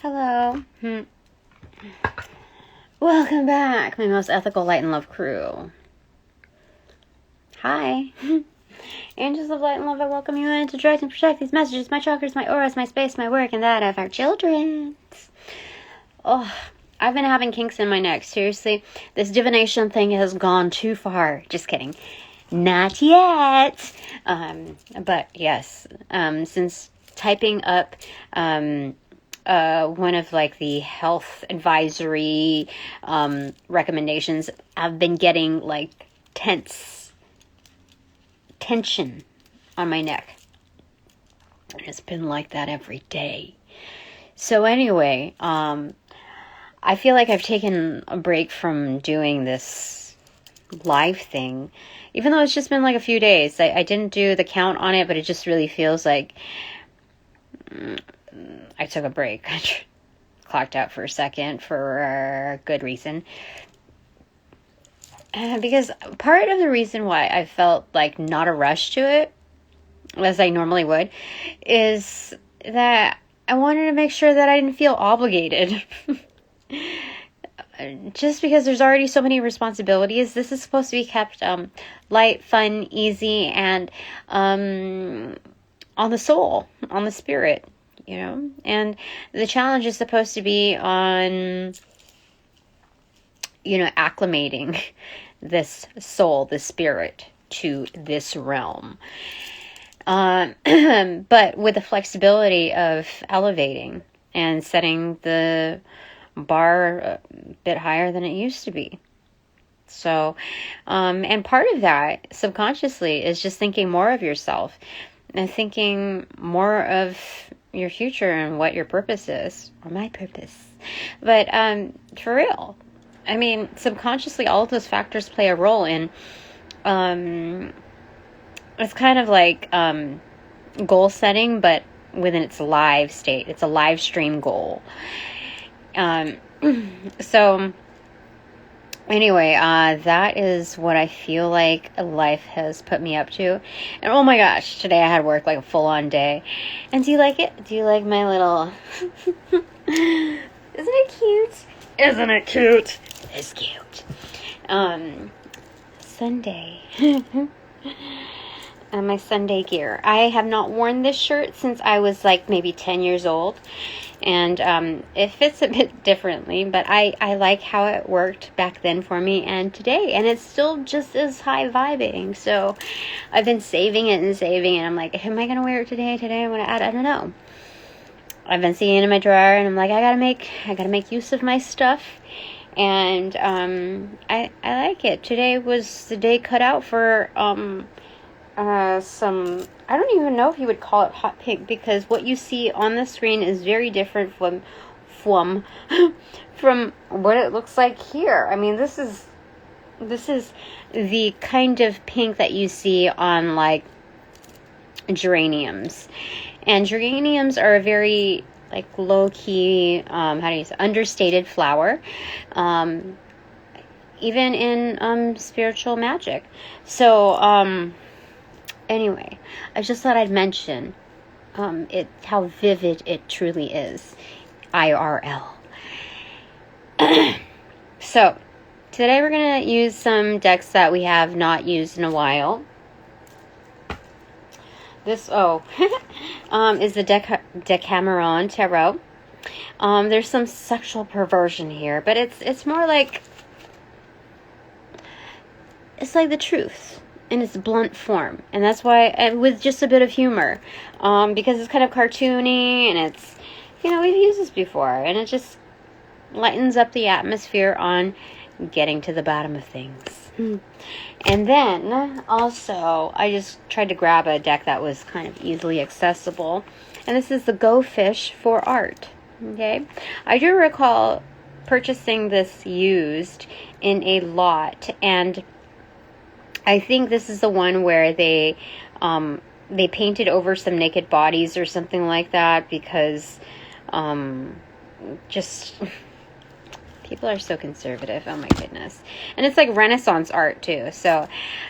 Hello. Welcome back, my most ethical light and love crew. Hi. Angels of light and love, I welcome you in to direct and protect these messages, my chakras, my auras, my space, my work, and that of our children. Oh, I've been having kinks in my neck. Seriously, this divination thing has gone too far. Just kidding. Not yet. But yes, since typing up one of like the health advisory recommendations, I've been getting like tension on my neck. And it's been like that every day. So anyway, I feel like I've taken a break from doing this live thing, even though it's just been like a few days. I didn't do the count on it, but it just really feels like I took a break. I clocked out for a second for a good reason. Because part of the reason why I felt like not a rush to it, as I normally would, is that I wanted to make sure that I didn't feel obligated. Just because there's already so many responsibilities, this is supposed to be kept light, fun, easy, and on the soul, on the spirit, you know? And the challenge is supposed to be on, acclimating this soul, this spirit, to this realm. But with the flexibility of elevating and setting the bar a bit higher than it used to be. So, and part of that subconsciously is just thinking more of yourself and thinking more of your future and what your purpose is, or my purpose. But for real, I mean, subconsciously, all of those factors play a role in. It's kind of like goal setting, but within its live state. It's a live stream goal. So anyway, that is what I feel like life has put me up to. And oh my gosh, today I had work like a full-on day. And do you like it? Do you like my little... Isn't it cute? Isn't it cute? It's cute. Sunday. My Sunday gear. I have not worn this shirt since I was like maybe 10 years old. And it fits a bit differently, but I like how it worked back then for me and today. And it's still just as high vibing. So I've been saving it. I'm like, am I going to wear it today? I'm going to add, I don't know. I've been seeing it in my drawer and I'm like, I gotta make use of my stuff. And I like it. Today was the day cut out for some, I don't even know if you would call it hot pink, because what you see on the screen is very different from what it looks like here. I mean, this is the kind of pink that you see on like geraniums. And geraniums are a very like low-key, understated flower, even in spiritual magic. So anyway, I just thought I'd mention how vivid it truly is, IRL. So today we're gonna use some decks that we have not used in a while. This is the Decameron Tarot. There's some sexual perversion here, but it's more like, it's like the truth in its blunt form, and that's why, and with just a bit of humor, because it's kind of cartoony, and it's, we've used this before, and it just lightens up the atmosphere on getting to the bottom of things. And then also I just tried to grab a deck that was kind of easily accessible, and this is the Go Fish for Art. Okay, I do recall purchasing this used in a lot, and I think this is the one where they painted over some naked bodies or something like that, because just People are so conservative. Oh my goodness. And it's like Renaissance art too. So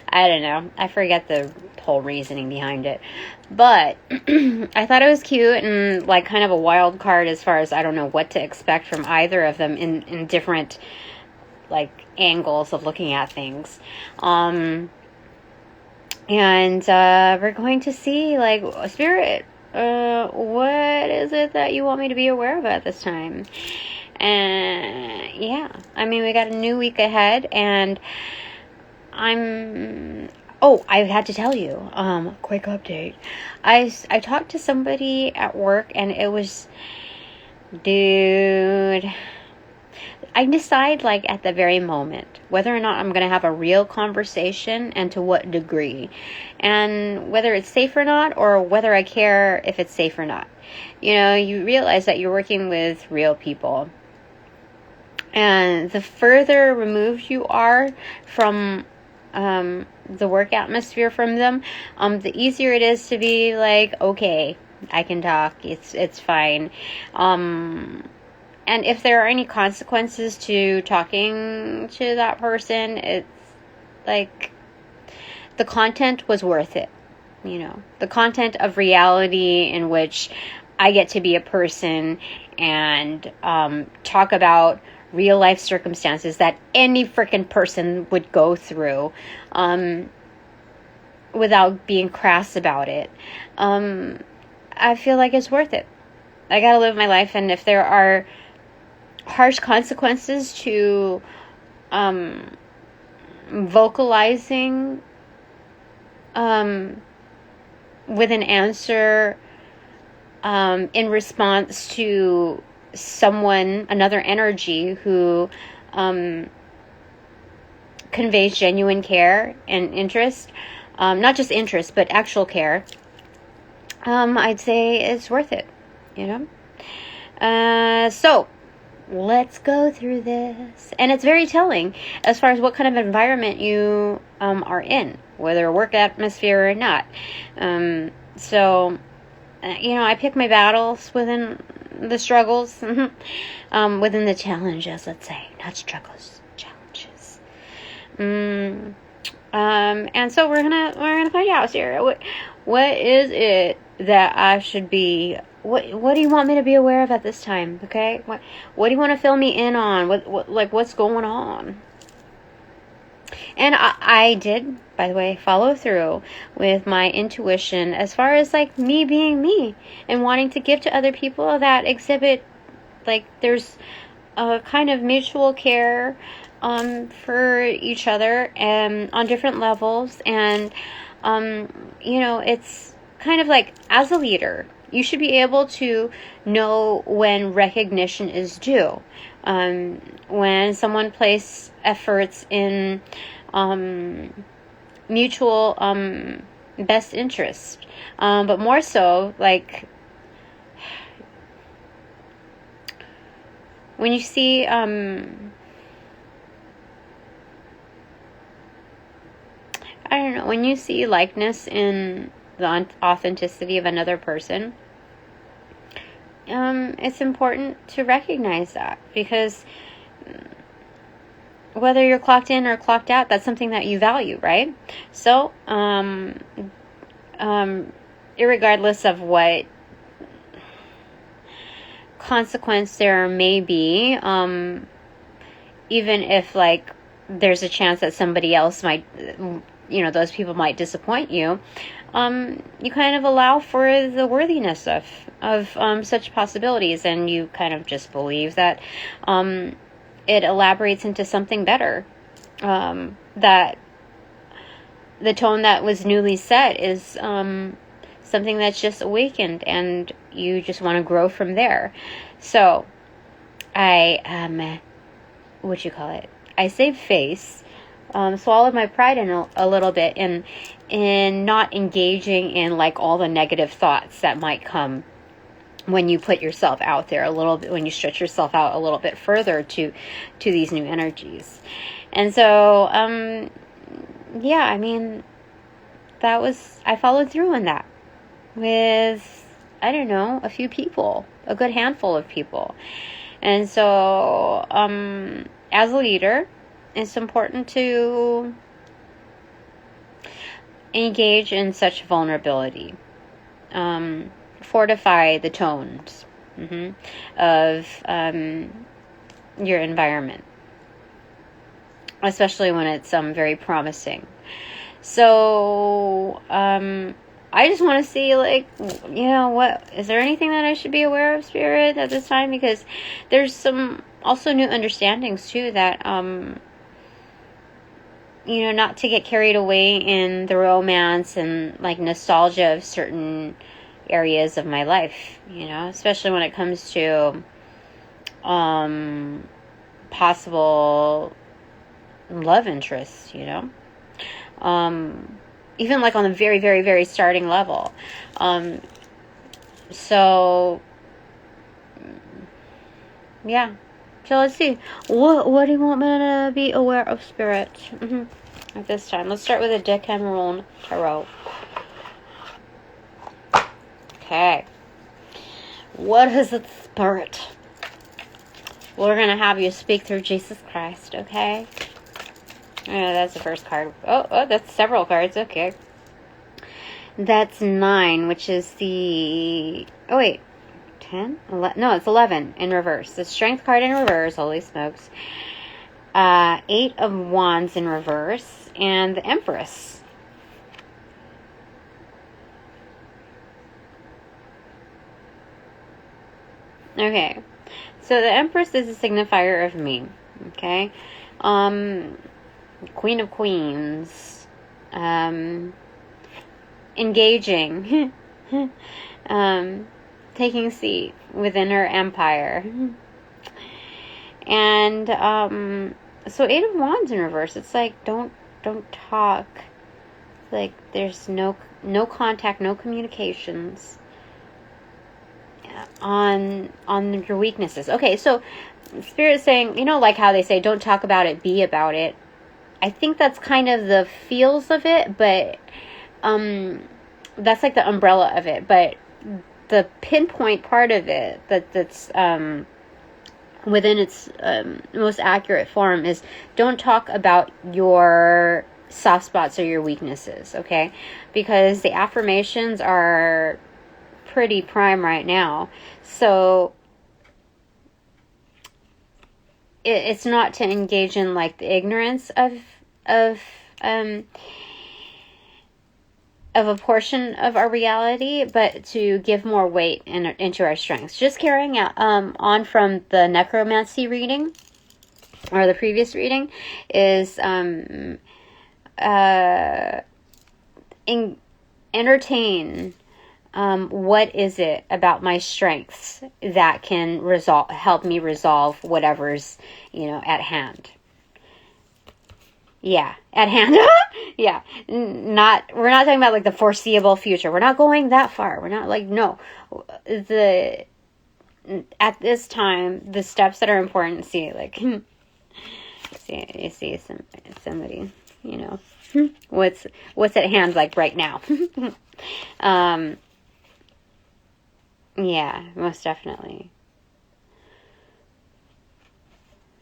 I don't know. I forget the whole reasoning behind it. But I thought it was cute and like kind of a wild card as far as I don't know what to expect from either of them in different like angles of looking at things. And we're going to see like Spirit, what is it that you want me to be aware of at this time? And yeah, I mean, we got a new week ahead, and I had to tell you, quick update. I talked to somebody at work, and it was, dude, I decide like at the very moment whether or not I'm going to have a real conversation and to what degree, and whether it's safe or not, or whether I care if it's safe or not. You know, you realize that you're working with real people, and the further removed you are from the work atmosphere from them, the easier it is to be like, okay, I can talk, it's fine. And if there are any consequences to talking to that person, it's like the content was worth it. You know, the content of reality in which I get to be a person and talk about real life circumstances that any freaking person would go through without being crass about it. I feel like it's worth it. I gotta live my life, and if there are harsh consequences to vocalizing with an answer in response to someone, another energy who conveys genuine care and interest, not just interest but actual care, I'd say it's worth it, you know. So let's go through this. And it's very telling as far as what kind of environment you are in, whether a work atmosphere or not. So, you know, I pick my battles within the struggles, within the challenges, let's say, not struggles, challenges. And so we're gonna find out, Sarah. What is it that I should be? What do you want me to be aware of at this time? Okay, what do you want to fill me in on? What's going on? And I did, by the way, follow through with my intuition as far as like me being me and wanting to give to other people that exhibit like there's a kind of mutual care for each other and on different levels. And you know, it's kind of like, as a leader, you should be able to know when recognition is due. When someone places efforts in mutual best interest. But more so, like, when you see I don't know, when you see likeness in the authenticity of another person, it's important to recognize that, because whether you're clocked in or clocked out, that's something that you value, right? So, irregardless of what consequence there may be, even if like there's a chance that somebody else might, you know, those people might disappoint you, you kind of allow for the worthiness of such possibilities, and you kind of just believe that it elaborates into something better, that the tone that was newly set is something that's just awakened, and you just want to grow from there. So I I saved face, swallowed my pride in a little bit in not engaging in like all the negative thoughts that might come when you put yourself out there a little bit, when you stretch yourself out a little bit further to these new energies. And so yeah, I mean, I followed through on that with, I don't know, a few people, a good handful of people. And so, as a leader, it's important to engage in such vulnerability. Fortify the tones of your environment, especially when it's very promising. So, I just want to see, like, what is there anything that I should be aware of, Spirit, at this time? Because there's some also new understandings too that not to get carried away in the romance and like nostalgia of certain areas of my life, especially when it comes to possible love interests, even like on the very, very, very starting level. So yeah. So let's see. What do you want me to be aware of, Spirit? At this time. Let's start with a Decameron Tarot. Okay. What is it, Spirit? We're going to have you speak through Jesus Christ, okay? Yeah, that's the first card. Oh, that's several cards. Okay. That's 9, which is the... Oh, wait. 10? No, it's 11 in reverse. The Strength card in reverse. Holy smokes. 8 of Wands in reverse. And the Empress. Okay. So the Empress is a signifier of me. Okay. Queen of Queens. Engaging. Taking seat within her empire. And so 8 of Wands in reverse. It's like don't talk. Like there's no contact, no communications on your weaknesses. Okay, so Spirit's saying, like how they say don't talk about it, be about it. I think that's kind of the feels of it, but that's like the umbrella of it, but the pinpoint part of it that's within its most accurate form is don't talk about your soft spots or your weaknesses, okay? Because the affirmations are pretty prime right now. So it's not to engage in like the ignorance of a portion of our reality, but to give more weight into our strengths. Just carrying out on from the necromancy reading, or the previous reading, is entertain what is it about my strengths that can help me resolve whatever's at hand. Yeah, at hand. Yeah, we're not talking about like the foreseeable future. We're not going that far. We're not like, no. At this time, the steps that are important, you see somebody, what's at hand like right now. Yeah, most definitely.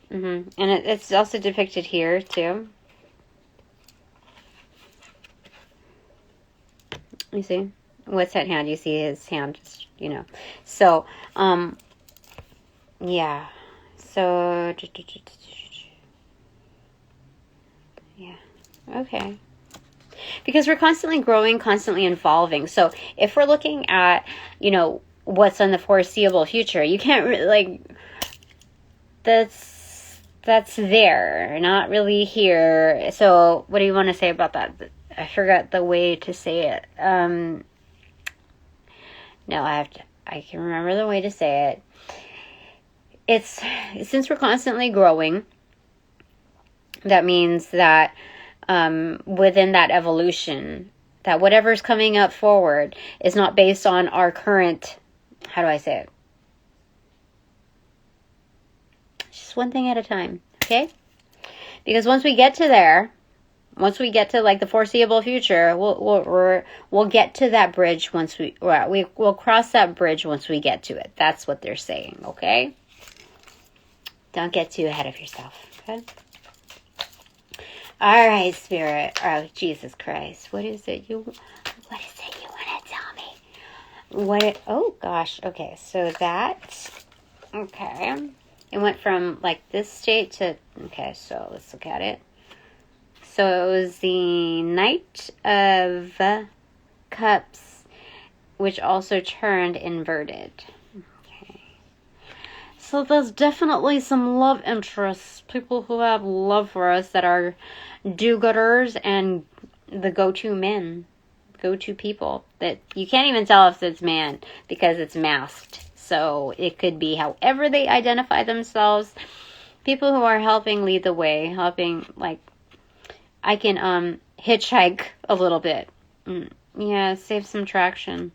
And it's also depicted here too. You see what's at hand. You see his hand, just So, yeah. So, yeah. Okay. Because we're constantly growing, constantly evolving. So, if we're looking at, what's in the foreseeable future, you can't really that's there, not really here. So, what do you want to say about that? I forgot the way to say it. No, I can remember the way to say it. It's, since we're constantly growing, that means that within that evolution, that whatever's coming up forward is not based on our current, how do I say it? Just one thing at a time, okay? Because once we get to there, once we get to like the foreseeable future, we'll get to that bridge once we'll cross that bridge once we get to it. That's what they're saying, okay? Don't get too ahead of yourself. Okay? All right, Spirit. Oh, Jesus Christ. What is it you want to tell me? Oh, gosh. Okay, so that... Okay. It went from, like, this state to... Okay, so let's look at it. So it was the Knight of Cups, which also turned inverted. Okay. So there's definitely some love interests. People who have love for us that are do-gooders and the go-to men. Go-to people. That you can't even tell if it's man because it's masked. So it could be however they identify themselves. People who are helping lead the way. Helping, like, I can hitchhike a little bit. Yeah, save some traction.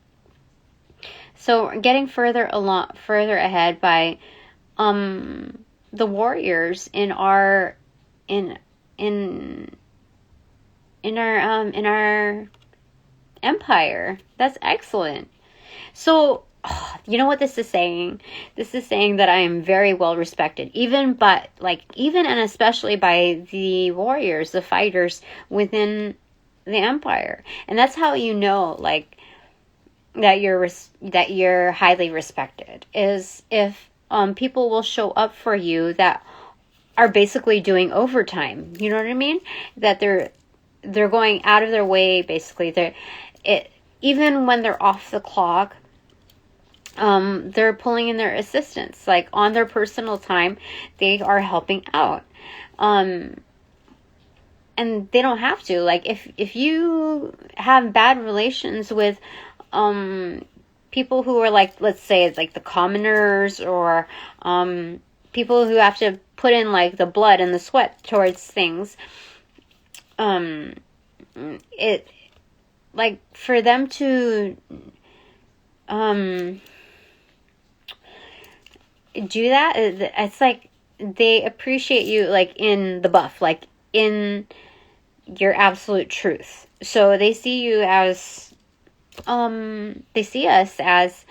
So getting further ahead by the warriors in our empire. That's excellent. So you know what this is saying? This is saying that I am very well respected, even and especially by the warriors, the fighters within the empire. And that's how you know, like, that you're highly respected, is if people will show up for you that are basically doing overtime. You know what I mean? That they're going out of their way, basically. Even when they're off the clock, they're pulling in their assistants, like on their personal time. They are helping out, and they don't have to. Like if you have bad relations with people who are, like, let's say it's like the commoners, or people who have to put in, like, the blood and the sweat towards things, it, like, for them to do that, it's like they appreciate you, like, in the buff, like in your absolute truth. So they see you as they see us as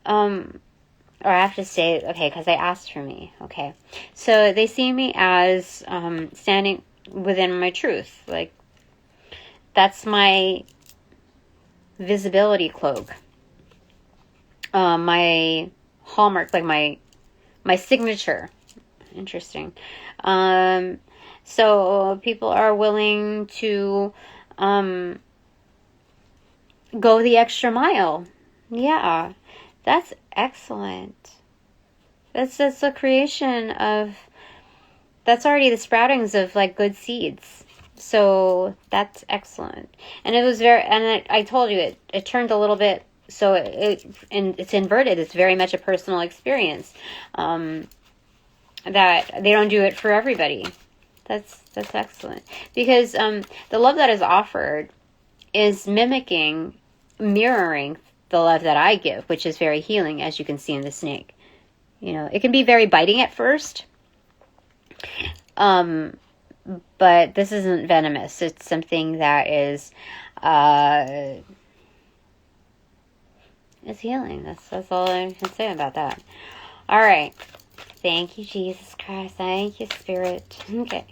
or I have to say, okay, because they asked for me. Okay, so they see me as standing within my truth. Like, that's my visibility cloak, my hallmark, like my signature. Interesting. So people are willing to go the extra mile. Yeah, that's excellent. That's a creation of, that's already the sproutings of, like, good seeds. So that's excellent. And it was I told you it turned a little bit, so it's inverted. It's very much a personal experience. That they don't do it for everybody. That's excellent. Because the love that is offered is mirroring the love that I give, which is very healing, as you can see in the snake. You know, it can be very biting at first. But this isn't venomous. It's something that is it's healing. That's all I can say about that. All right. Thank you, Jesus Christ. Thank you, Spirit. Okay.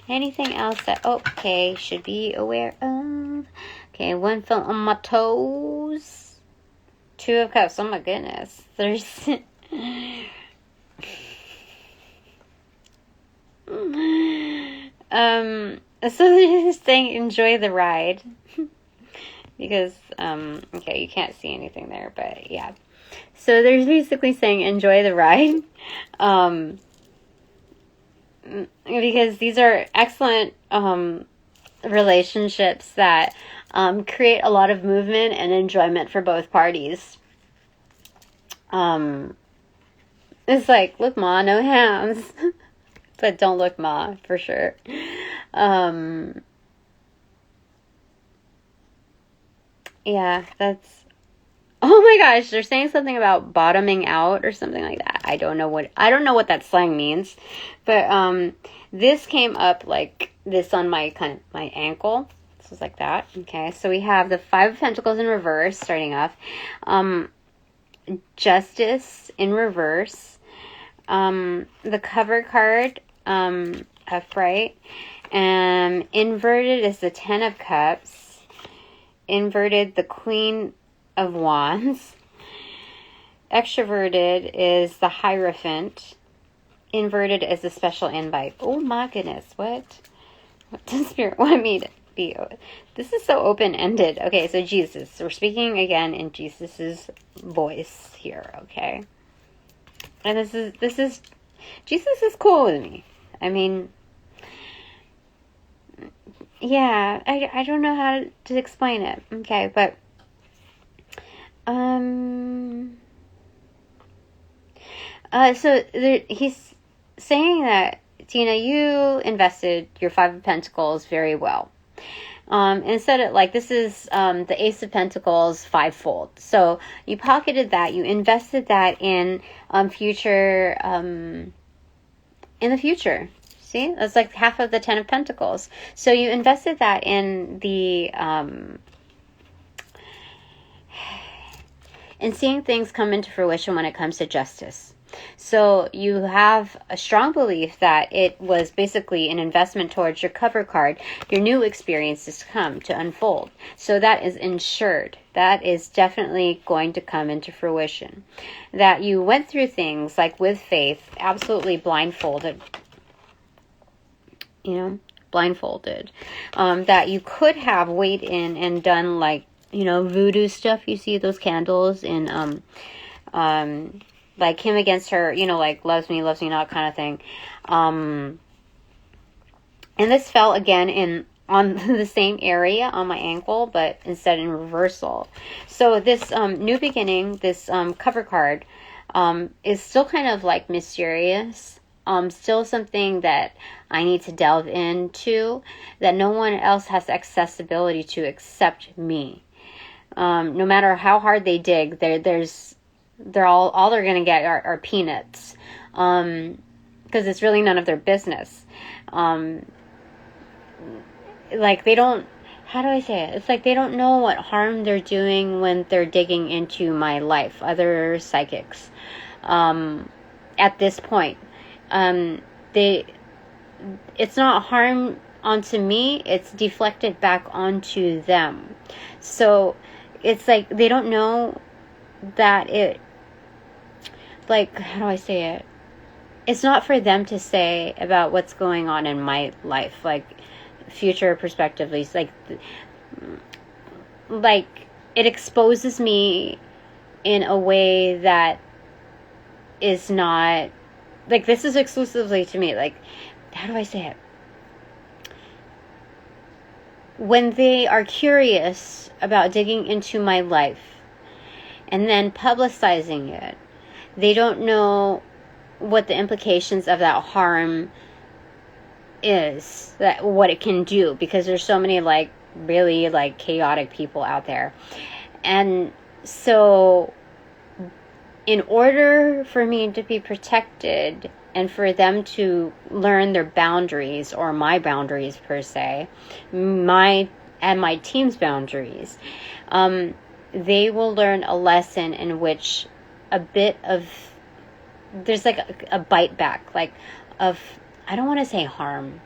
Anything else that, okay, should be aware of? Okay, one fell on my toes. 2 of Cups. Oh my goodness. There's so they're just saying enjoy the ride. Because, okay, you can't see anything there, but yeah. So they're basically saying enjoy the ride. Because these are excellent relationships that create a lot of movement and enjoyment for both parties. It's like, look, Ma, no hands. But don't look, Ma, for sure. Yeah, that's... Oh my gosh, they're saying something about bottoming out or something like that. I don't know what that slang means. But this came up like this on my ankle. This is like that. Okay, so we have the 5 of Pentacles in reverse starting off. Justice in reverse. The cover card, upright. Inverted is the Ten of Cups. Inverted, the Queen of Wands. Extroverted is the Hierophant. Inverted is the Special Invite. Oh my goodness, what does Spirit want me to be? This is so open-ended. Okay, so Jesus. We're speaking again in Jesus's voice here, okay? And this is Jesus is cool with me. I mean, yeah, I don't know how to explain it. Okay, but he's saying that, Tina, you invested your Five of Pentacles very well. And said it like this is the Ace of Pentacles fivefold. So you pocketed that, you invested that in future, in the future. See, that's like half of the Ten of Pentacles. So you invested that in the in seeing things come into fruition when it comes to justice. So you have a strong belief that it was basically an investment towards your cover card, your new experiences to come, to unfold. So that is insured. That is definitely going to come into fruition. That you went through things like with faith, absolutely blindfolded. Blindfolded. That you could have weighed in and done like, voodoo stuff. You see those candles in like him against her, like loves me not kind of thing. And this fell again on the same area on my ankle, but instead in reversal. So this new beginning, this cover card, is still kind of like mysterious. Still something that I need to delve into, that no one else has accessibility to except me. No matter how hard they dig, they're all they're going to get are peanuts. Because it's really none of their business. Like they don't, how do I say it? It's like they don't know what harm they're doing when they're digging into my life. Other psychics. At this point. It's not harm onto me, it's deflected back onto them. So it's like they don't know that it, like, how do I say it? It's not for them to say about what's going on in my life, like future perspectively. Like it exposes me in a way that is not, like, this is exclusively to me. Like, how do I say it? When they are curious about digging into my life and then publicizing it, they don't know what the implications of that harm is, that what it can do, because there's so many like really like chaotic people out there. And so in order for me to be protected and for them to learn their boundaries, or my boundaries per se, my team's boundaries, they will learn a lesson in which a bit of, there's like a bite back, like of, I don't want to say harm,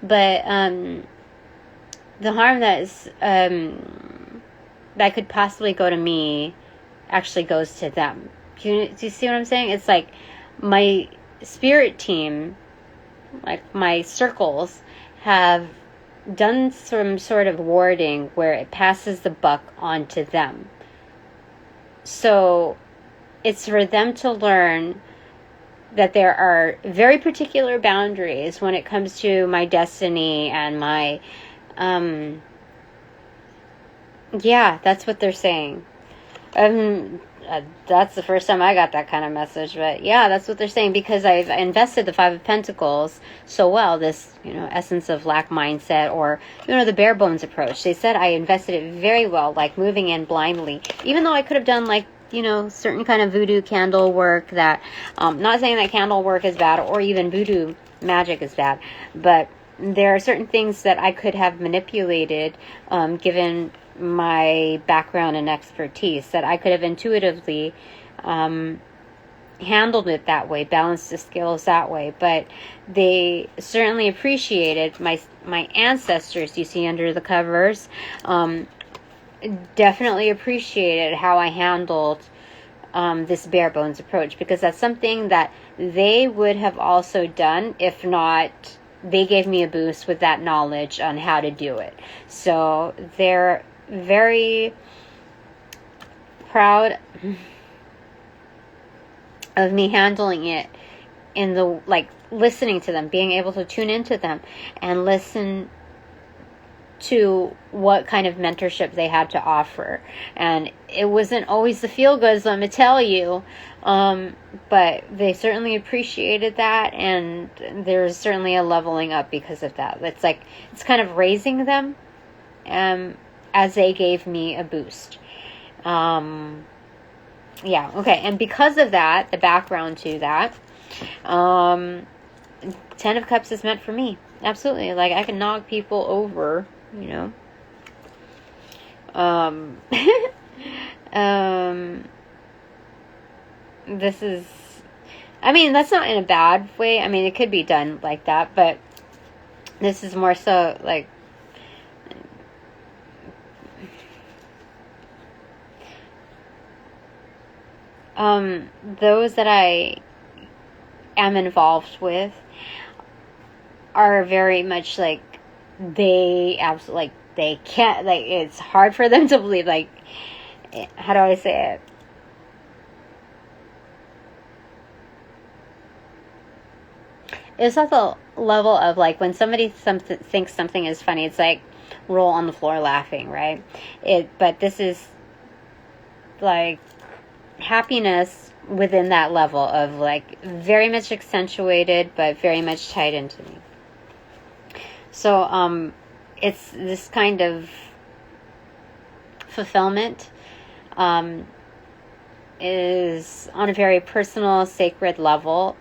but the harm that is that could possibly go to me actually goes to them. Do you see what I'm saying? It's like my spirit team, like my circles, have done some sort of warding where it passes the buck on to them. So it's for them to learn that there are very particular boundaries when it comes to my destiny and my, yeah, that's what they're saying. That's the first time I got that kind of message, but yeah, that's what they're saying, because I've invested the Five of Pentacles so well, this, essence of lack mindset, or, the bare bones approach. They said I invested it very well, like moving in blindly, even though I could have done like, certain kind of voodoo candle work that, not saying that candle work is bad, or even voodoo magic is bad, but there are certain things that I could have manipulated, given my background and expertise, that I could have intuitively handled it that way, balanced the scales that way, but they certainly appreciated my ancestors you see under the covers, definitely appreciated how I handled this bare bones approach, because that's something that they would have also done if not they gave me a boost with that knowledge on how to do it. So they're very proud of me handling it in the, like, listening to them, being able to tune into them and listen to what kind of mentorship they had to offer. And it wasn't always the feel goods, let me tell you, but they certainly appreciated that, and there's certainly a leveling up because of that. It's like, it's kind of raising them as they gave me a boost. Yeah, okay. And because of that, the background to that, Ten of Cups is meant for me. Absolutely. Like, I can knock people over, you know. This is, I mean, that's not in a bad way. I mean, it could be done like that, but this is more so like, those that I am involved with are very much like, they absolutely, like, they can't, like, it's hard for them to believe, like, how do I say it? It's at the level of, like, when somebody thinks something is funny, it's like roll on the floor laughing, right? But this is like happiness within that level of, like, very much accentuated, but very much tied into me. So, it's this kind of fulfillment, is on a very personal, sacred level,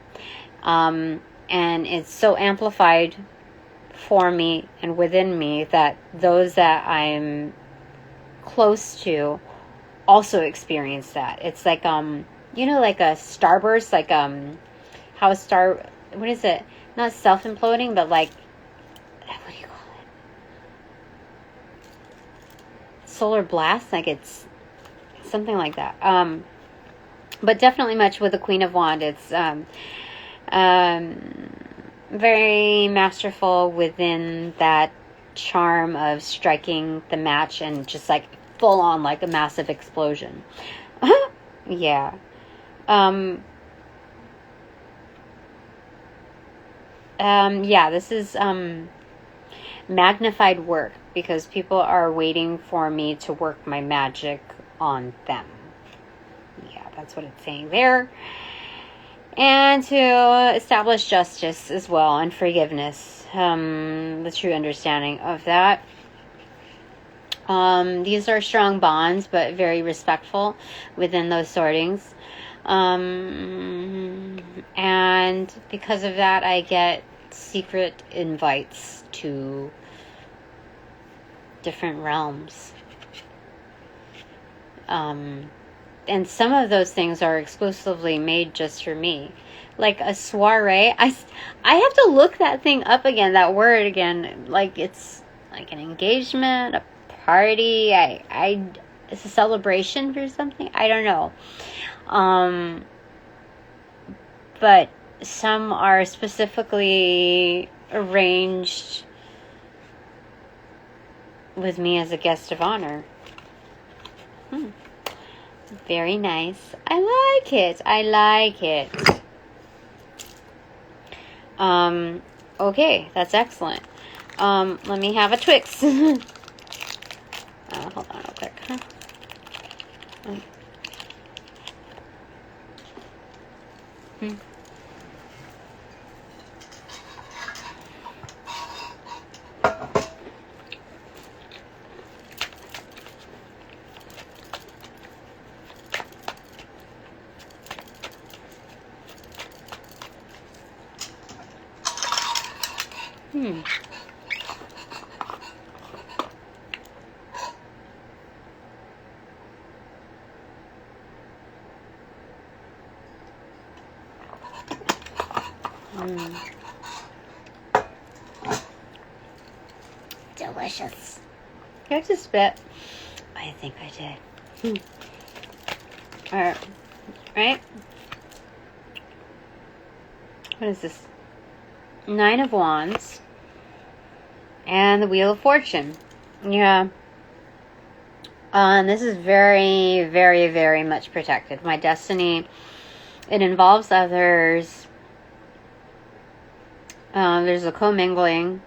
and it's so amplified for me and within me that those that I'm close to also experience that. It's like, you know, like a starburst, like, how a star, what is it? Not self-imploding, but like, what do you call it? Solar blast? Like, it's something like that. But definitely much with the Queen of Wands. It's, very masterful within that charm of striking the match and just, like, full on, like, a massive explosion. Yeah. Yeah, this is, magnified work, because people are waiting for me to work my magic on them. Yeah, that's what it's saying there. And to establish justice as well, and forgiveness, the true understanding of that. These are strong bonds, but very respectful within those sortings. And because of that, I get secret invites to different realms. And some of those things are exclusively made just for me. Like a soiree. I have to look that thing up again, that word again. Like, it's like an engagement, a party. It's a celebration for something. I don't know. But some are specifically arranged with me as a guest of honor. Very nice. I like it. I like it. Okay, that's excellent. Let me have a Twix. Hold on real quick. Delicious. Did I just spit? I think I did. Alright. Right? What is this? 9 of Wands. And the Wheel of Fortune. Yeah. This is very, very, very much protected. My destiny. It involves others. There's a commingling.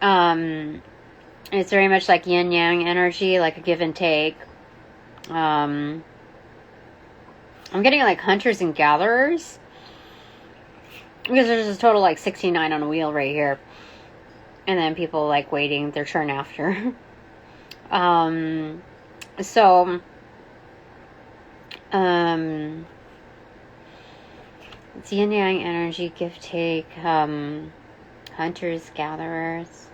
It's very much like yin-yang energy, like a give and take. I'm getting like hunters and gatherers. Because there's a total like 69 on a wheel right here. And then people like waiting their turn after. It's yin-yang energy, give take, hunters, gatherers.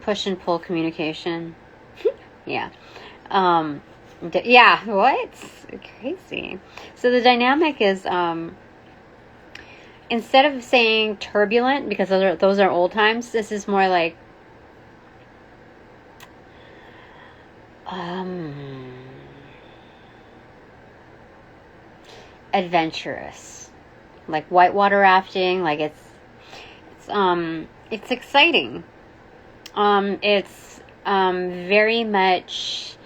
Push and pull communication. Yeah. Yeah, what? Crazy. So the dynamic is, instead of saying turbulent, because those are old times, this is more like, adventurous. Like whitewater rafting, like it's exciting. It's very much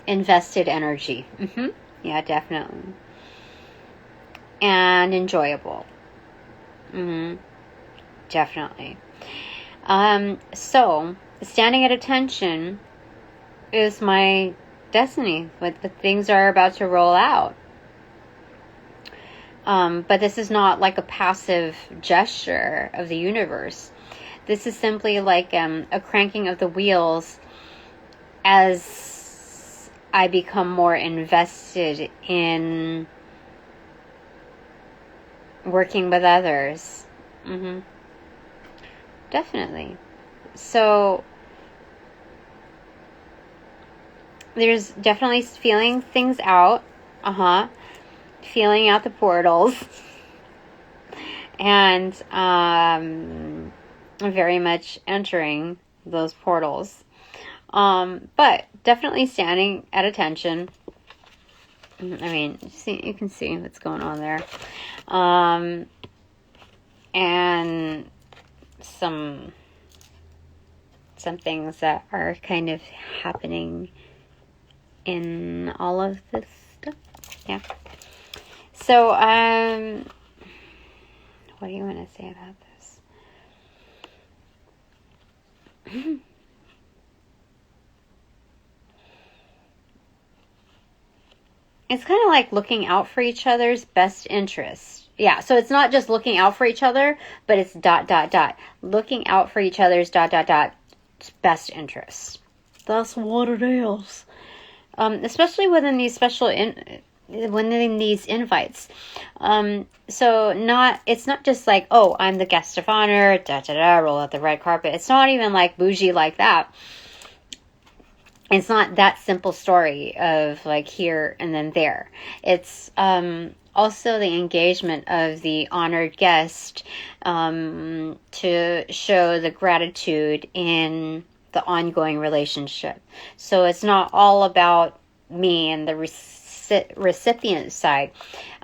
invested energy. Yeah, definitely. And enjoyable. Definitely. So, standing at attention is my destiny. What the things are about to roll out. But this is not like a passive gesture of the universe. This is simply like a cranking of the wheels as I become more invested in working with others. Definitely. So there's definitely feeling things out. Feeling out the portals. And very much entering those portals. But definitely standing at attention. I mean, you can see what's going on there. And some things that are kind of happening in all of this stuff. Yeah. So, what do you want to say about this? It's kind of like looking out for each other's best interests. Yeah, so it's not just looking out for each other, but it's ... Looking out for each other's ... best interests. That's what it is. Especially within these within these invites. So it's not just like, oh, I'm the guest of honor, roll out the red carpet. It's not even like bougie like that. It's not that simple story of like here and then there. It's also the engagement of the honored guest to show the gratitude in the ongoing relationship. So it's not all about me and the recipient side,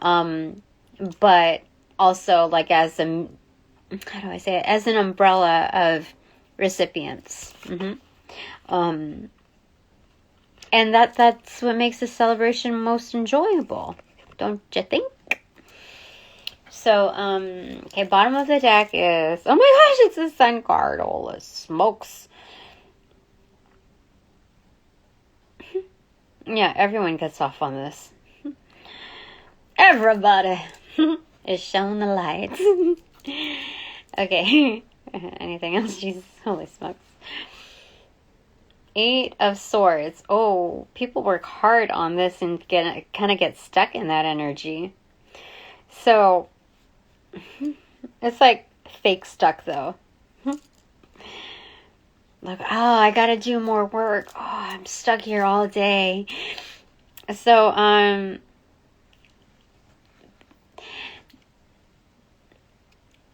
but also like as how do I say it? As an umbrella of recipients. And that's what makes the celebration most enjoyable, don't you think? So, okay, bottom of the deck is, oh my gosh, it's a sun card. Holy smokes. Yeah, everyone gets off on this. Everybody is shown the light. Okay, anything else? Jesus, holy smokes. 8 of Swords. Oh, people work hard on this and kind of get stuck in that energy. So, it's like fake stuck though. like, oh, I gotta do more work. Oh, I'm stuck here all day. So,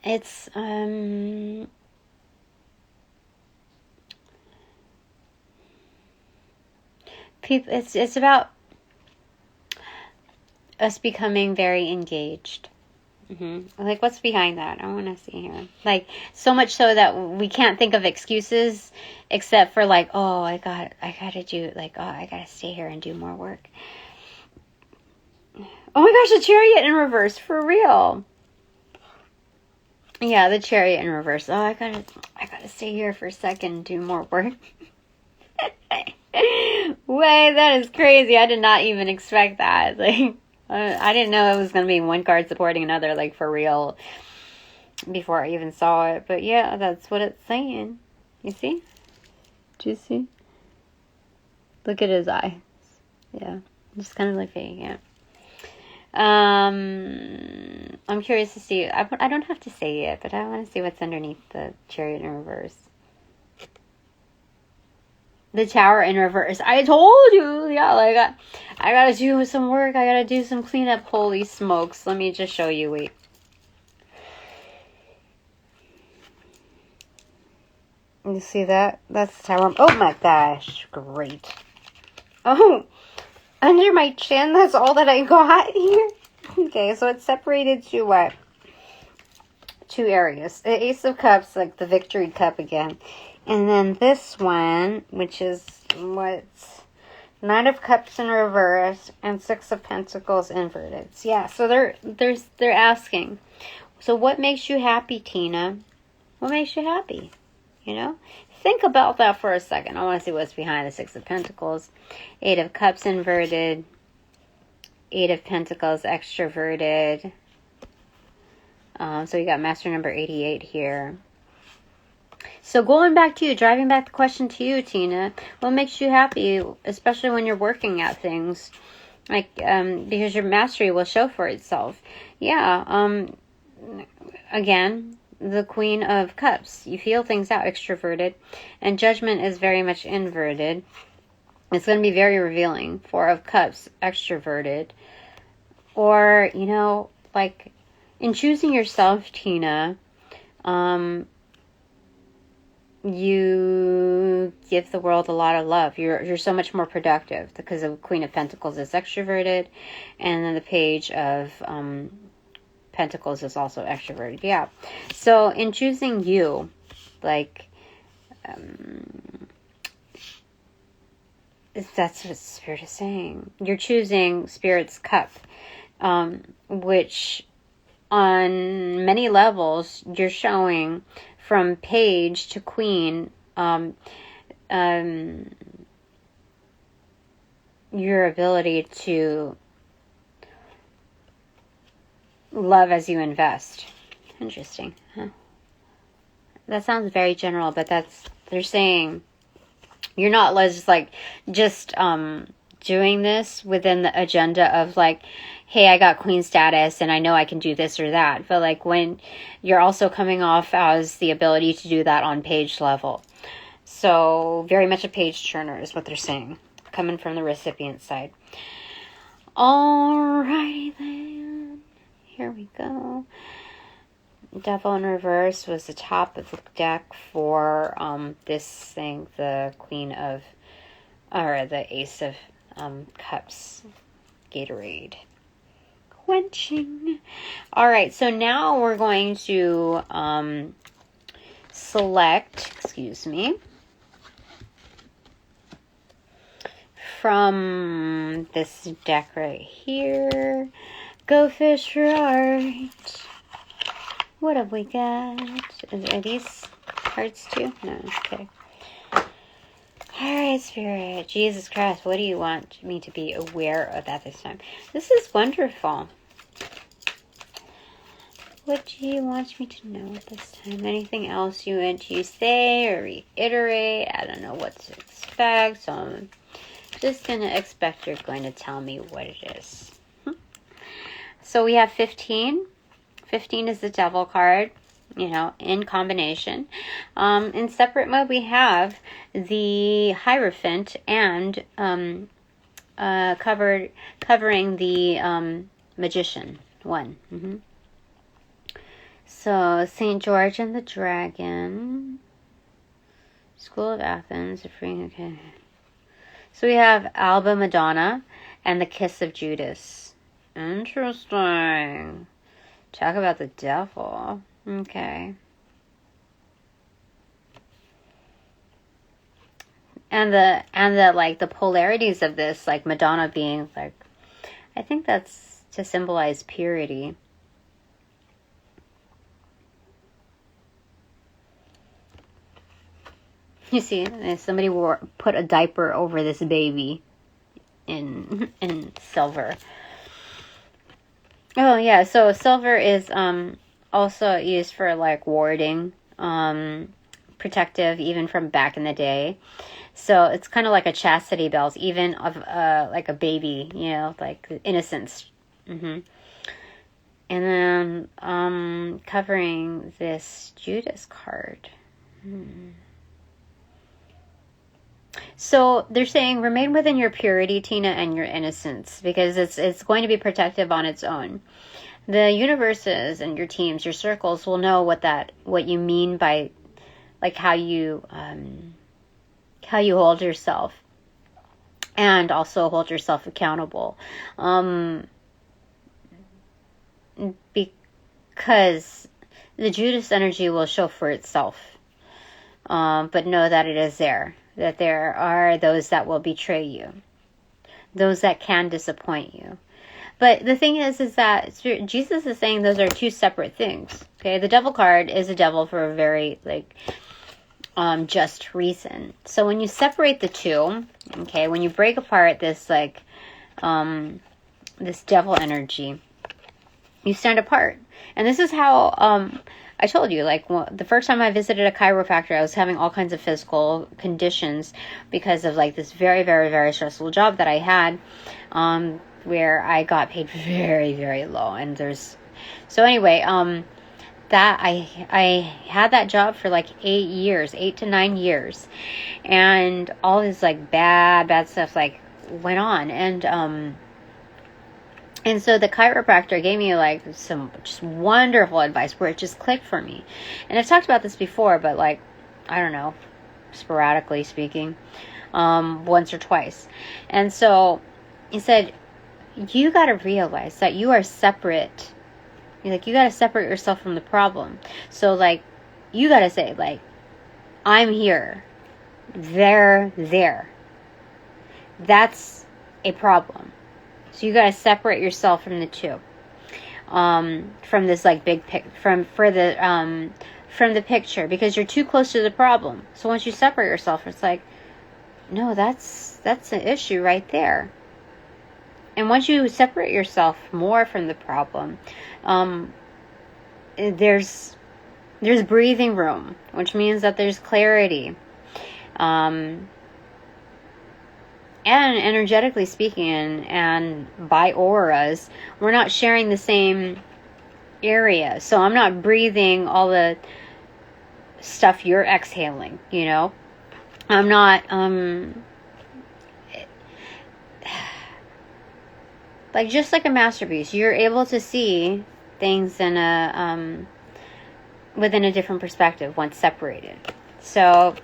it's, it's about us becoming very engaged. Like, what's behind that? I want to see here. Like, so much so that we can't think of excuses except for like, oh, I gotta do, like, oh, I gotta stay here and do more work. Oh my gosh, the Chariot in reverse, for real. Yeah, the Chariot in reverse. Oh, I gotta stay here for a second and do more work. Wait, that is crazy. I did not even expect that. Like, I didn't know it was going to be one card supporting another, like, for real, before I even saw it. But yeah, that's what it's saying. You see? Do you see? Look at his eyes. Yeah. Just kind of like fading it. I'm curious to see. I don't have to say it, but I want to see what's underneath the Chariot in reverse. The Tower in reverse. I told you. Yeah, like, I gotta do some work. I gotta do some cleanup. Holy smokes. Let me just show you. Wait. You see that? That's the Tower. Oh my gosh. Great. Oh. Under my chin. That's all that I got here. Okay, so it's separated to what? Two areas. The Ace of Cups, like the Victory Cup again. And then this one, which is what's Knight of Cups in reverse and Six of Pentacles inverted. Yeah, so they're asking, so what makes you happy, Tina? What makes you happy? You know? Think about that for a second. I want to see what's behind the Six of Pentacles. Eight of Cups inverted. Eight of Pentacles extroverted. So we got Master number 88 here. So going back to you, driving back the question to you, Tina, what makes you happy, especially when you're working at things, like, because your mastery will show for itself. Yeah, again, the Queen of Cups. You feel things out, extroverted, and Judgment is very much inverted. It's going to be very revealing. Four of Cups, extroverted. Or, you know, like, in choosing yourself, Tina, you give the world a lot of love. You're so much more productive because the Queen of Pentacles is extroverted, and then the Page of Pentacles is also extroverted. Yeah. So in choosing you, like, that's what Spirit is saying. You're choosing Spirit's cup, which on many levels you're showing from Page to Queen, your ability to love as you invest. Interesting, huh? That sounds very general, but they're saying you're not just doing this within the agenda of like, hey, I got queen status and I know I can do this or that. But like when you're also coming off as the ability to do that on Page level. So very much a page turner is what they're saying, coming from the recipient side. Alrighty then. Here we go. Devil in reverse was the top of the deck for this thing, the the Ace of Cups, Gatorade. Quenching. Alright, so now we're going to select, from this deck right here. Go fish right. What have we got? Are these cards too? No, okay. Alright, Spirit. Jesus Christ, what do you want me to be aware of at this time? This is wonderful. What do you want me to know at this time? Anything else you want to say or reiterate? I don't know what to expect, so I'm just going to expect you're going to tell me what it is. So we have 15. 15 is the Devil card, you know, in combination. In separate mode, we have the Hierophant and covering the Magician one. So St. George and the Dragon, School of Athens, okay. So we have Alba Madonna and the Kiss of Judas. Interesting. Talk about the devil. Okay. And the like the polarities of this, like Madonna being like, I think that's to symbolize purity. You see, somebody put a diaper over this baby in silver. Oh yeah, so silver is also used for like warding, protective even from back in the day. So it's kind of like a chastity belt, even of like a baby, you know, like innocence. And then covering this Judas card. So they're saying remain within your purity, Tina, and your innocence, because it's going to be protective on its own. The universes and your teams, your circles will know what you mean by like how you hold yourself, and also hold yourself accountable. Because the Judas energy will show for itself. But know that it is there. That there are those that will betray you. Those that can disappoint you. But the thing is that Jesus is saying those are two separate things. Okay, the devil card is a devil for a very, like, just reason. So when you separate the two, okay, when you break apart this, like, this devil energy, you stand apart. And this is how, I told you, like, the first time I visited a chiropractor, I was having all kinds of physical conditions because of, like, this very, very, very stressful job that I had, where I got paid very, very low. And so anyway, that I had that job for like 8 to 9 years, and all this like bad stuff like went on, and so the chiropractor gave me like some just wonderful advice where it just clicked for me. And I've talked about this before, but like, I don't know, sporadically speaking, once or twice. And so he said, you got to realize that you are separate. Like, you got to separate yourself from the problem. So like, you got to say like, I'm here. They're there. That's a problem. So you got to separate yourself from the two, from this like big from the picture, because you're too close to the problem. So once you separate yourself, it's like, no, that's an issue right there. And once you separate yourself more from the problem, there's breathing room, which means that there's clarity. And energetically speaking, and by auras, we're not sharing the same area. So I'm not breathing all the stuff you're exhaling, you know? I'm not, like, just like a masterpiece, you're able to see things in within a different perspective once separated. So,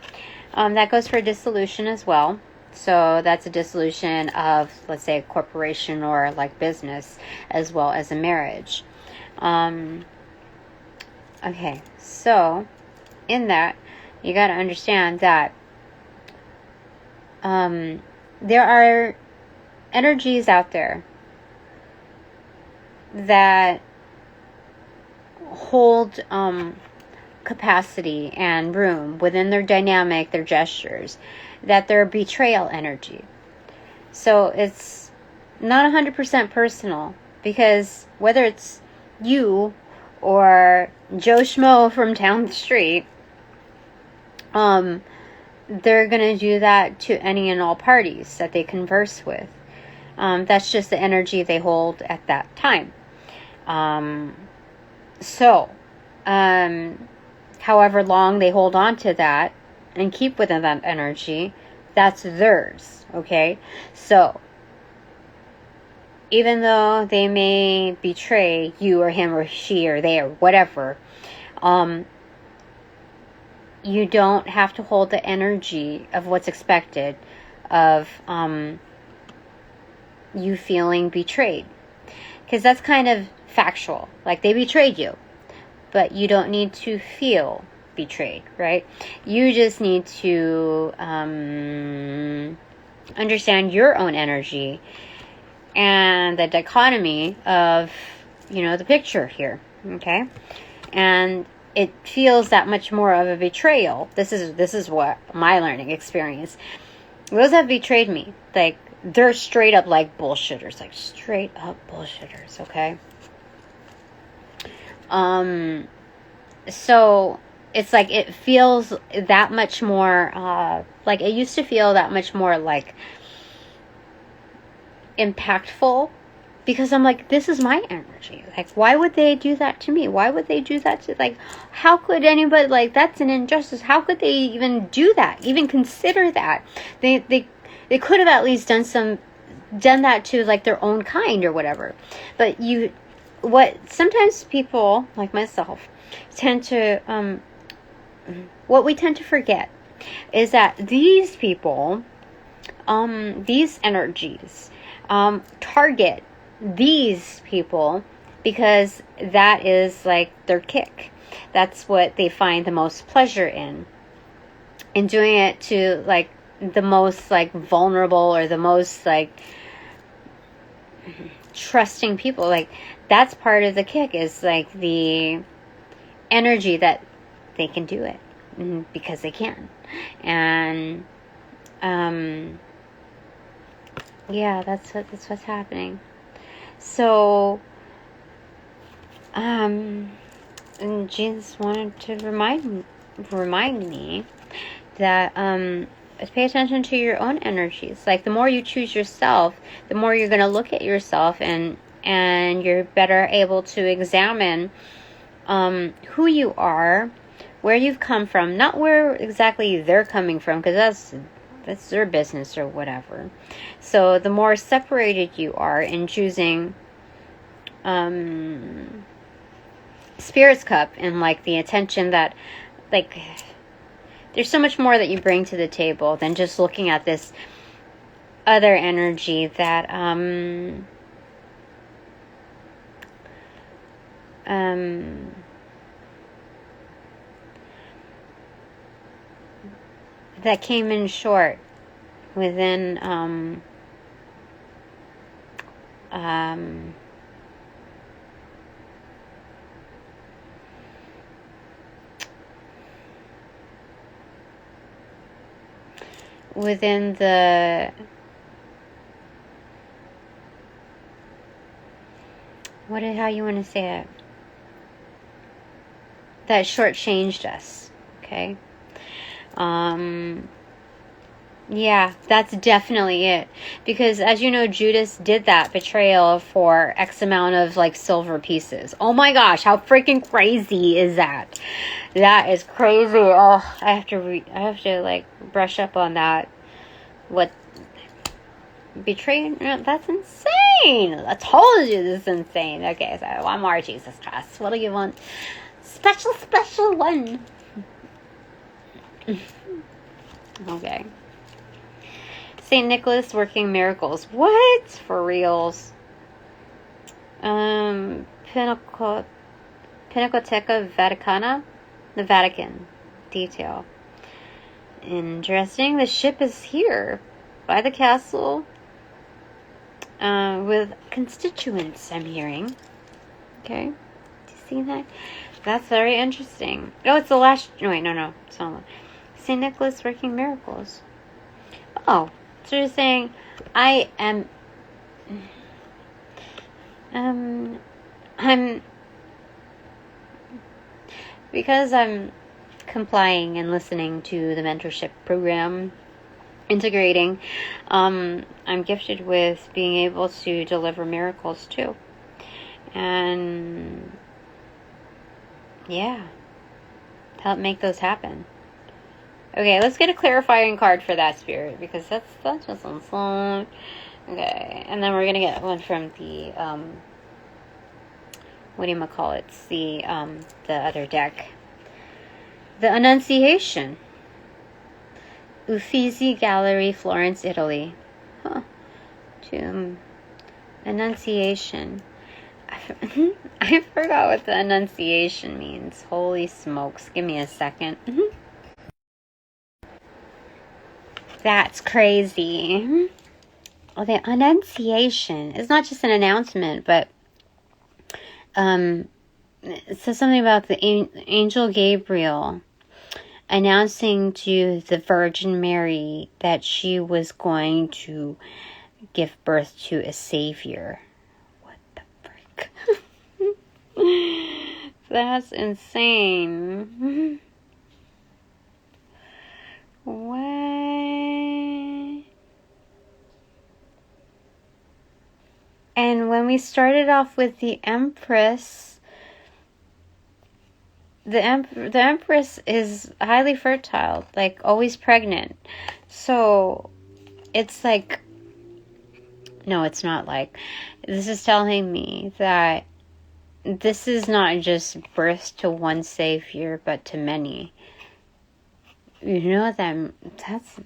that goes for dissolution as well. So that's a dissolution of, let's say, a corporation or like business, as well as a marriage. Okay, so in that, you got to understand that there are energies out there that hold capacity and room within their dynamic, their gestures, that they're betrayal energy. So it's not 100% personal, because whether it's you or Joe Schmo from down the street, they're going to do that to any and all parties that they converse with. That's just the energy they hold at that time. However long they hold on to that and keep within that energy, that's theirs, okay? So, even though they may betray you or him or she or they or whatever, you don't have to hold the energy of what's expected of you feeling betrayed. Because that's kind of factual. Like, they betrayed you. But you don't need to feel betrayed, right? You just need to understand your own energy and the dichotomy of, the picture here, okay? And it feels that much more of a betrayal. This is what my learning experience. Those that betrayed me, like, they're straight up like bullshitters, okay? So it's like it feels that much more, like it used to feel that much more like impactful, because I'm like, this is my energy. Like, why would they do that to me? Why would they do that to, like, how could anybody, like, that's an injustice. How could they even do that? Even consider that? They could have at least done that to, like, their own kind or whatever. But what sometimes people, like myself, tend to, what we tend to forget is that these people, these energies, target these people because that is like their kick. That's what they find the most pleasure in doing it to, like, the most, like, vulnerable or the most, like, trusting people. Like, that's part of the kick, is like the energy that they can do it because they can. And yeah, that's what's happening. So and Jesus wanted to remind me that pay attention to your own energies. Like, the more you choose yourself, the more you're going to look at yourself, and you're better able to examine who you are, where you've come from, not where exactly they're coming from, because that's their business or whatever. So the more separated you are in choosing Spirit's Cup, and, like, the attention that, like, there's so much more that you bring to the table than just looking at this other energy that that came in short within within the how you want to say it, that shortchanged us, okay? Yeah, that's definitely it. Because, as you know, Judas did that betrayal for X amount of, like, silver pieces. Oh my gosh, how freaking crazy is that? That is crazy. Oh, I have to like, brush up on that. What? Betraying? That's insane. I told you this is insane. Okay, so one more, Jesus Christ. What do you want? Special one. Okay. St. Nicholas working miracles. What? For reals. Pinacoteca Vaticana? The Vatican. Detail. Interesting. The ship is here. By the castle. With constituents, I'm hearing. Okay. Do you see that? That's very interesting. Oh, it's the last... Wait, no. It's not. St. Nicholas working miracles. Oh. So you're saying, I'm because I'm complying and listening to the mentorship program, integrating, I'm gifted with being able to deliver miracles too. And yeah, help make those happen. Okay, let's get a clarifying card for that spirit, because that just sounds fun. Okay, and then we're gonna get one from the whatchamacallits, the other deck. The Annunciation. Uffizi Gallery, Florence, Italy. Huh. Annunciation. I forgot what the Annunciation means. Holy smokes. Give me a second. That's crazy. Well, the Annunciation is not just an announcement, but it says something about the angel Gabriel announcing to the Virgin Mary that she was going to give birth to a savior. What the frick? That's insane. What? And when we started off with the Empress, the Empress is highly fertile, like always pregnant. So it's like, no, it's not like, this is telling me that this is not just birth to one savior, but to many. You know that's,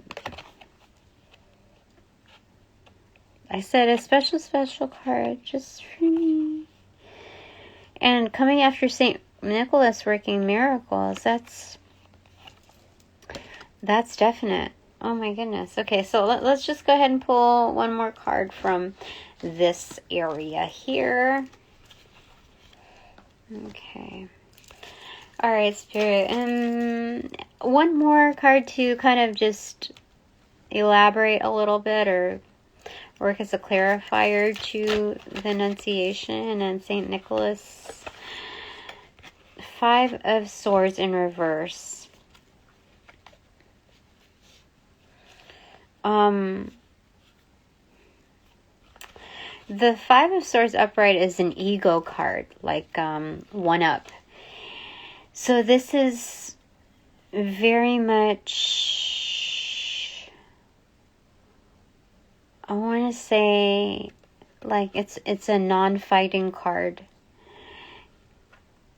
I said a special card just for me. And coming after St. Nicholas working miracles, that's definite. Oh my goodness. Okay, so let's just go ahead and pull one more card from this area here. Okay. All right, Spirit. One more card to kind of just elaborate a little bit or work as a clarifier to the Annunciation and St. Nicholas. 5 of Swords in reverse. The 5 of Swords upright is an ego card, like one up. So this is very much, I want to say, like it's a non-fighting card.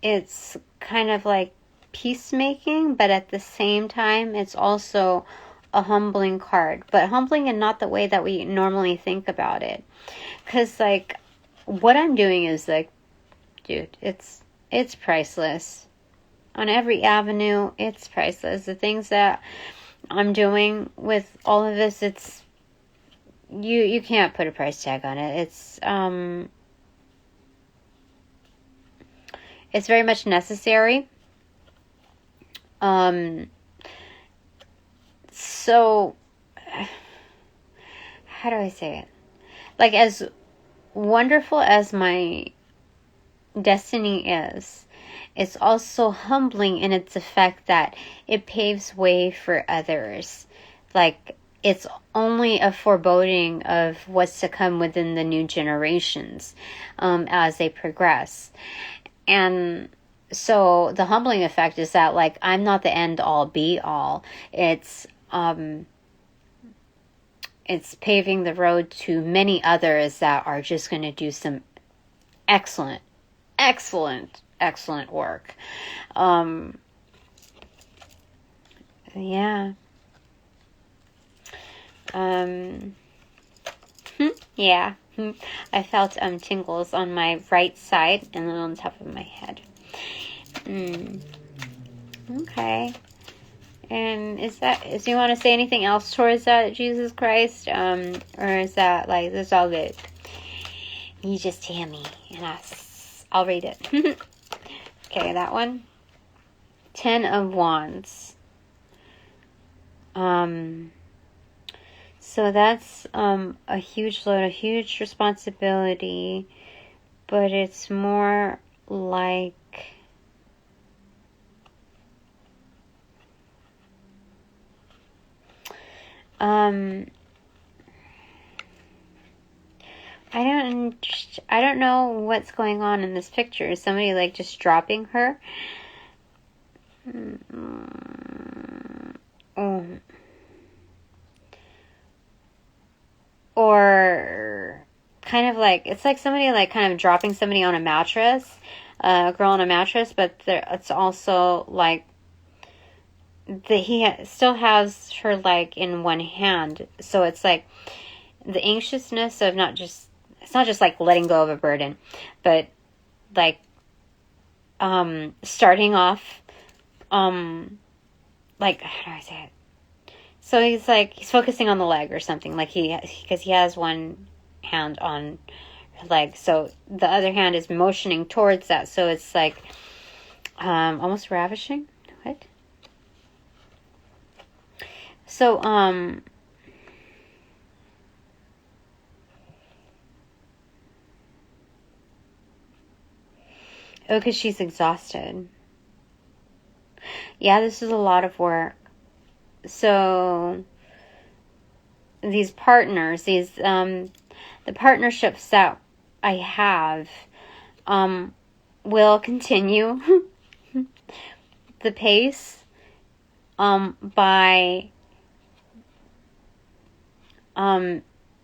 It's kind of like peacemaking, but at the same time, it's also a humbling card. But humbling in not the way that we normally think about it. Because, like, what I'm doing is, like, dude, it's priceless. On every avenue, it's priceless. The things that I'm doing with all of this, it's, you can't put a price tag on it. It's very much necessary. So, how do I say it? Like, as wonderful as my destiny is, it's also humbling in its effect that it paves way for others. Like, it's only a foreboding of what's to come within the new generations as they progress. And so the humbling effect is that, like, I'm not the end all be all. It's paving the road to many others that are just going to do some excellent work. Yeah. Yeah. I felt tingles on my right side and then on top of my head. Okay. And do you want to say anything else towards that, Jesus Christ? Or is that, like, that's all good? You just tell me, and I'll read it. Okay, that one. 10 of Wands. So that's a huge load, a huge responsibility, but it's more like I don't know what's going on in this picture. Is somebody, like, just dropping her? like, it's like somebody like kind of dropping somebody on a mattress, a girl on a mattress, but it's also like he still has her like in one hand. So it's like the anxiousness of it's not just like letting go of a burden, but like starting off like, how do I say it? So he's focusing on the leg or something, like because he has one hand on her leg, so the other hand is motioning towards that, so it's like almost ravishing. What? So oh, because she's exhausted. Yeah, this is a lot of work. So these partners, the partnerships that I have, will continue the pace, by,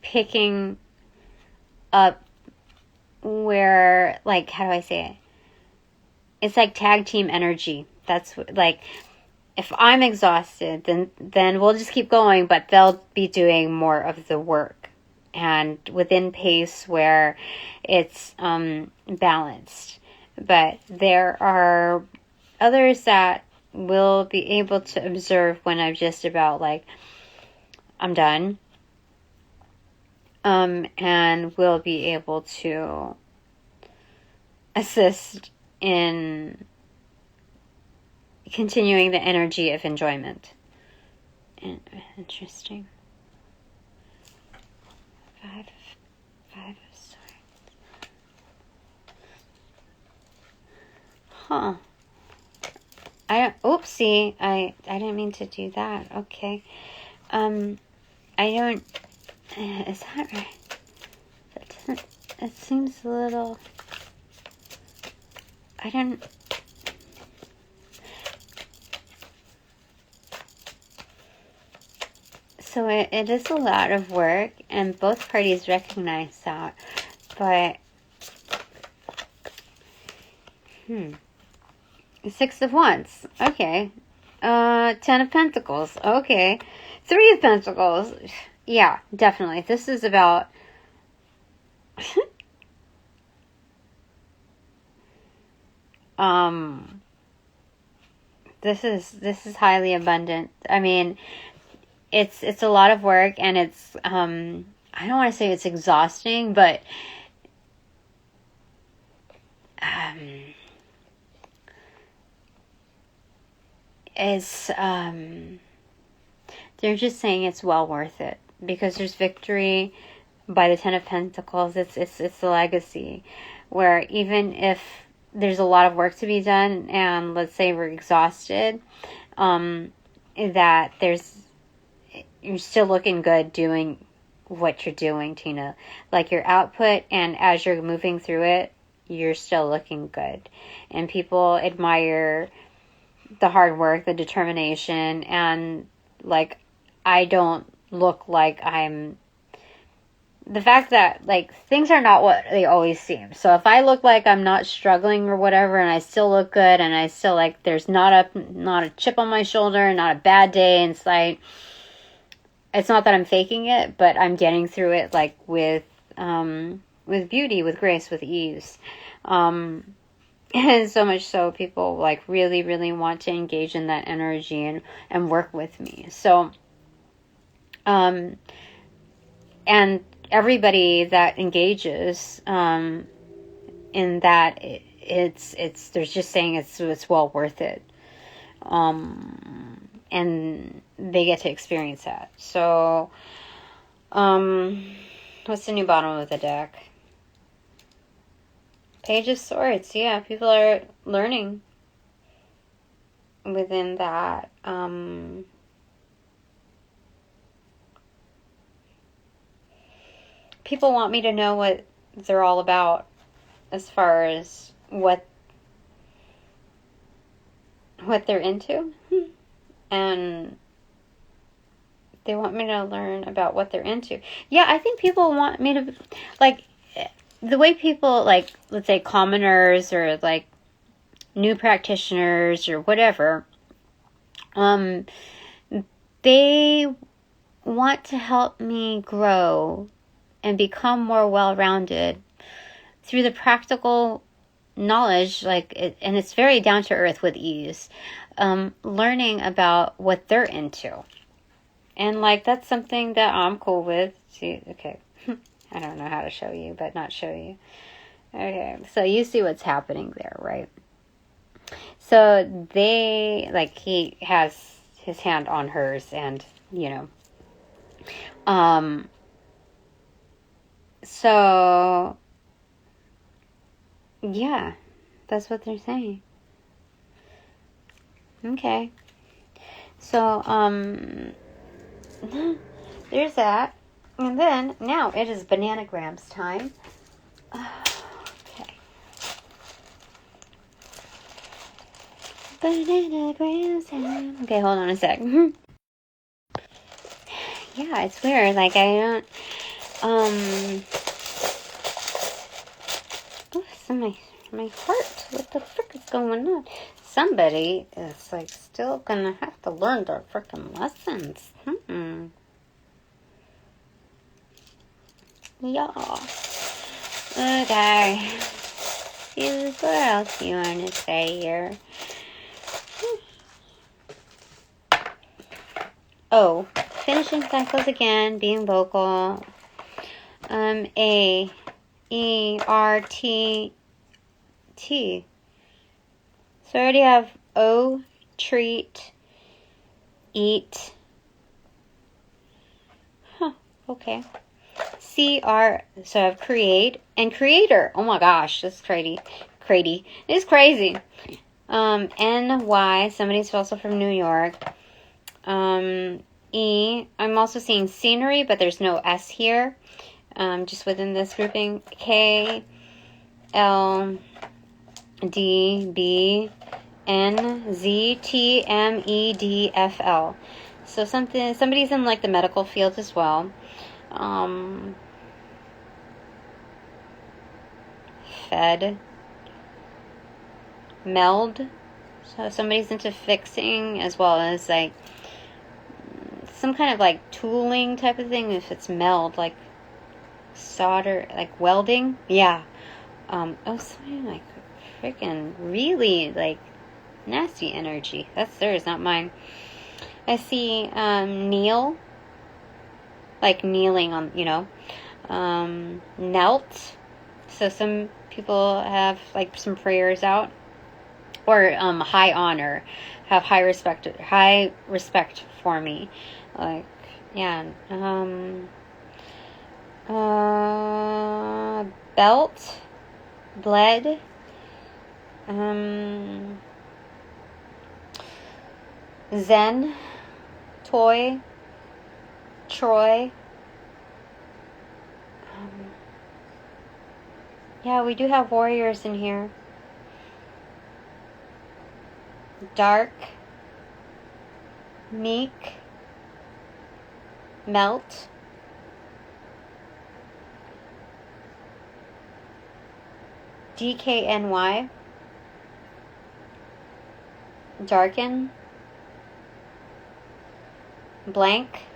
picking up where, like, how do I say it? It's like tag team energy. That's like, if I'm exhausted, then we'll just keep going, but they'll be doing more of the work, and within pace where it's balanced. But there are others that will be able to observe when I'm just about like, I'm done, and will be able to assist in continuing the energy of enjoyment. Interesting. Five of Swords. Huh. Oopsie. I didn't mean to do that. Okay. I don't. Is that right? That doesn't. It seems a little. I don't. So it is a lot of work, and both parties recognize that. But, Six of Wands. Okay. 10 of Pentacles. Okay. 3 of Pentacles. Yeah, definitely. This is about... This is highly abundant. I mean... It's a lot of work, and it's, I don't want to say it's exhausting, but, it's, they're just saying it's well worth it, because there's victory by the 10 of Pentacles. It's the legacy, where even if there's a lot of work to be done, and let's say we're exhausted, that you're still looking good doing what you're doing, Tina. Like your output, and as you're moving through it, you're still looking good. And people admire the hard work, the determination, and like, I don't look like I'm... The fact that, like, things are not what they always seem. So if I look like I'm not struggling or whatever, and I still look good, and I still, like, there's not a chip on my shoulder, not a bad day in sight... It's not that I'm faking it, but I'm getting through it, like, with beauty, with grace, with ease. And so much so, people, like, really, really want to engage in that energy and work with me. So, and everybody that engages, in that, they're just saying it's well worth it. And they get to experience that. So, what's the new bottom of the deck? Page of Swords. Yeah, people are learning within that. People want me to know what they're all about, as far as what they're into. And they want me to learn about what they're into. Yeah, I think people want me to, like, the way people, like, let's say commoners or like new practitioners or whatever, they want to help me grow and become more well-rounded through the practical knowledge, and it's very down to earth with ease, learning about what they're into. And like, that's something that I'm cool with. See, okay. I don't know how to show you, but not show you. Okay, so you see what's happening there, right? So they, like, he has his hand on hers, and, so, yeah, that's what they're saying. Okay. So, there's that. And then, now it is Bananagrams time. Okay. Bananagrams time. Okay, hold on a sec. Yeah, it's weird. Like, I don't, so my heart, what the frick is going on? Somebody is, like, still gonna have to learn their frickin' lessons. Yeah. Okay. What else do you want to say here? Oh, finishing cycles again, being vocal. A, E, R, T, T. So I already have O, treat, eat. Huh, okay. C-R, so I have create and creator. Oh my gosh, this is crazy. It's crazy. N-Y, somebody's also from New York. E, I'm also seeing scenery, but there's no S here. Just within this grouping. K, L, D, B, N, Z, T, M, E, D, F, L. So somebody's in, like, the medical field as well. Fed, meld, so somebody's into fixing as well as, like, some kind of, like, tooling type of thing. If it's meld, like solder, like welding, yeah. Somebody, like, freaking really, like, nasty energy. That's theirs, not mine. I see kneel, like kneeling on, knelt. So some people have, like, some prayers out, or high honor, have high respect for me, like, yeah. Belt, bled, Zen, toy, Troy. Yeah, we do have warriors in here. Dark, meek, melt, DKNY, darken, blank,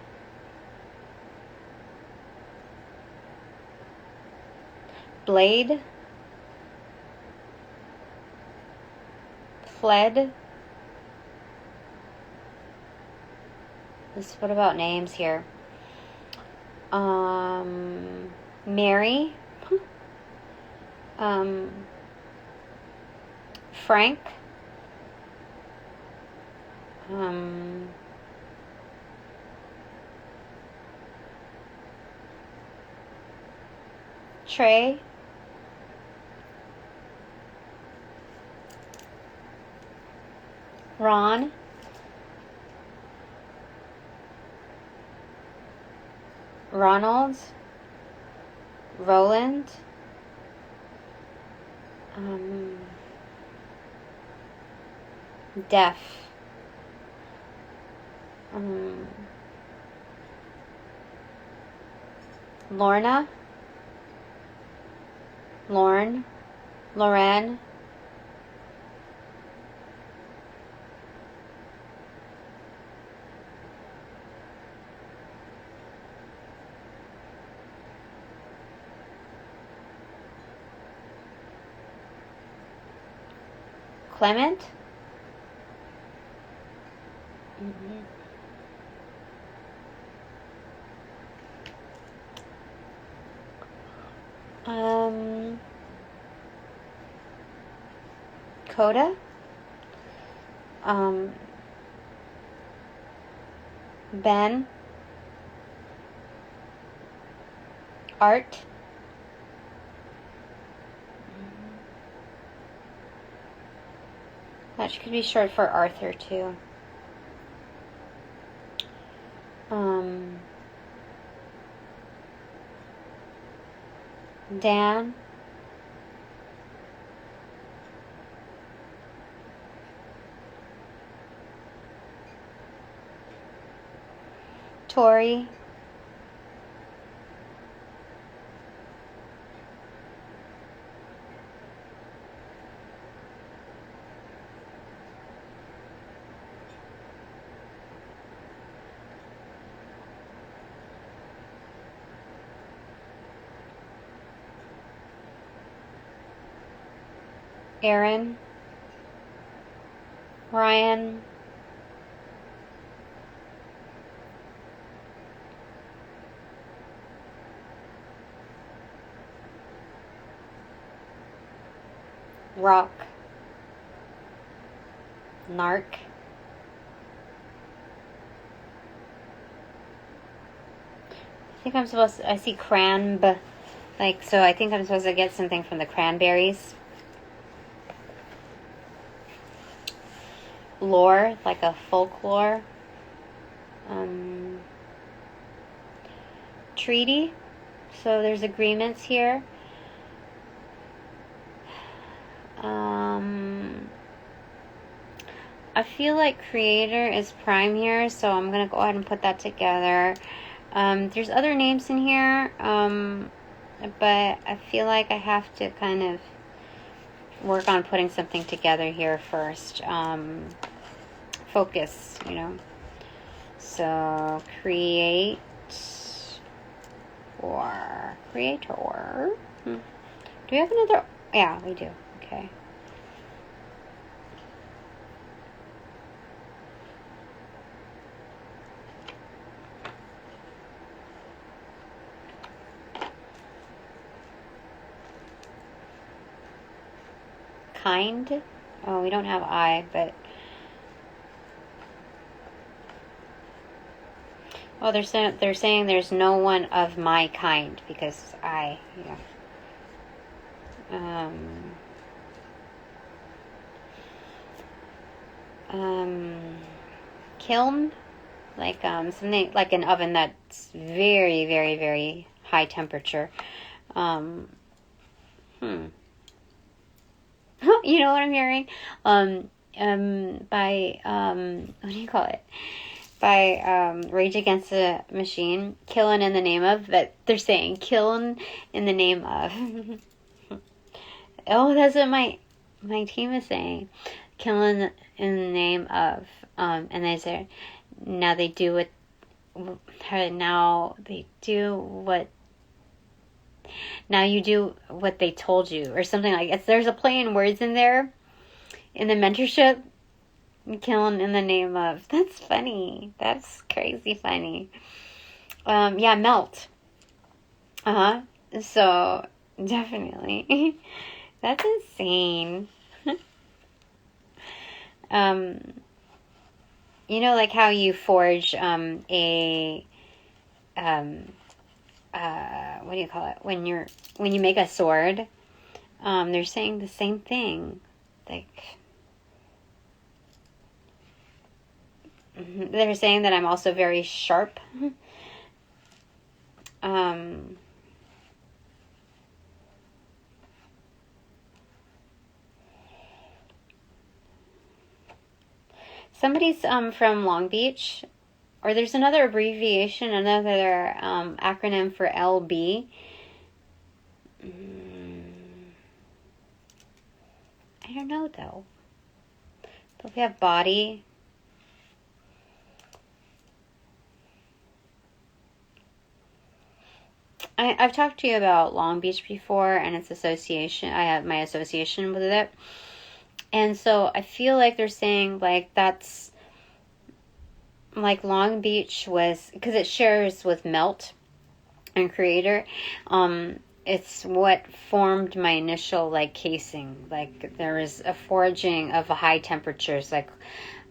blade, fled. What about names here? Mary, Frank, Trey, Ron, Ronald, Roland, Deaf, Lorna, Lauren, Loren, Clement, Coda, Ben, Art, that could be short for Arthur too. Dan, Tori, Aaron, Ryan, Rock, Narc, I see cranb, like, so I think I'm supposed to get something from the cranberries. Lore, like a folklore. Treaty, so there's agreements here. I feel like creator is prime here, so I'm gonna go ahead and put that together. There's other names in here, but I feel like I have to kind of work on putting something together here first. Focus, you know. So create or creator. Do we have another? Yeah, we do. Okay. Kind. Oh, we don't have I, but oh, they're saying there's no one of my kind because I, yeah. Kiln, like something like an oven that's very, very, very high temperature. You know what I'm hearing? By what do you call it? By Rage Against the Machine, killing in the name of, but they're saying killing in the name of. Oh, that's what my team is saying. Killing in the name of. And they say now they do what now you do what they told you, or something like that. There's a play in words in there in the mentorship. Killing in the name of. That's funny. That's crazy funny. Yeah, melt. So definitely. That's insane. You know, like how you forge what do you call it? When you make a sword, they're saying the same thing. Like they're saying that I'm also very sharp. Somebody's from Long Beach, or there's another abbreviation, another acronym for LB. I don't know, though. But we have body. I've talked to you about Long Beach before and its association. I have my association with it. And so I feel like they're saying, like, that's, like, Long Beach was, because it shares with Melt and Creator, it's what formed my initial, like, casing. Like, there was a foraging of high temperatures, like,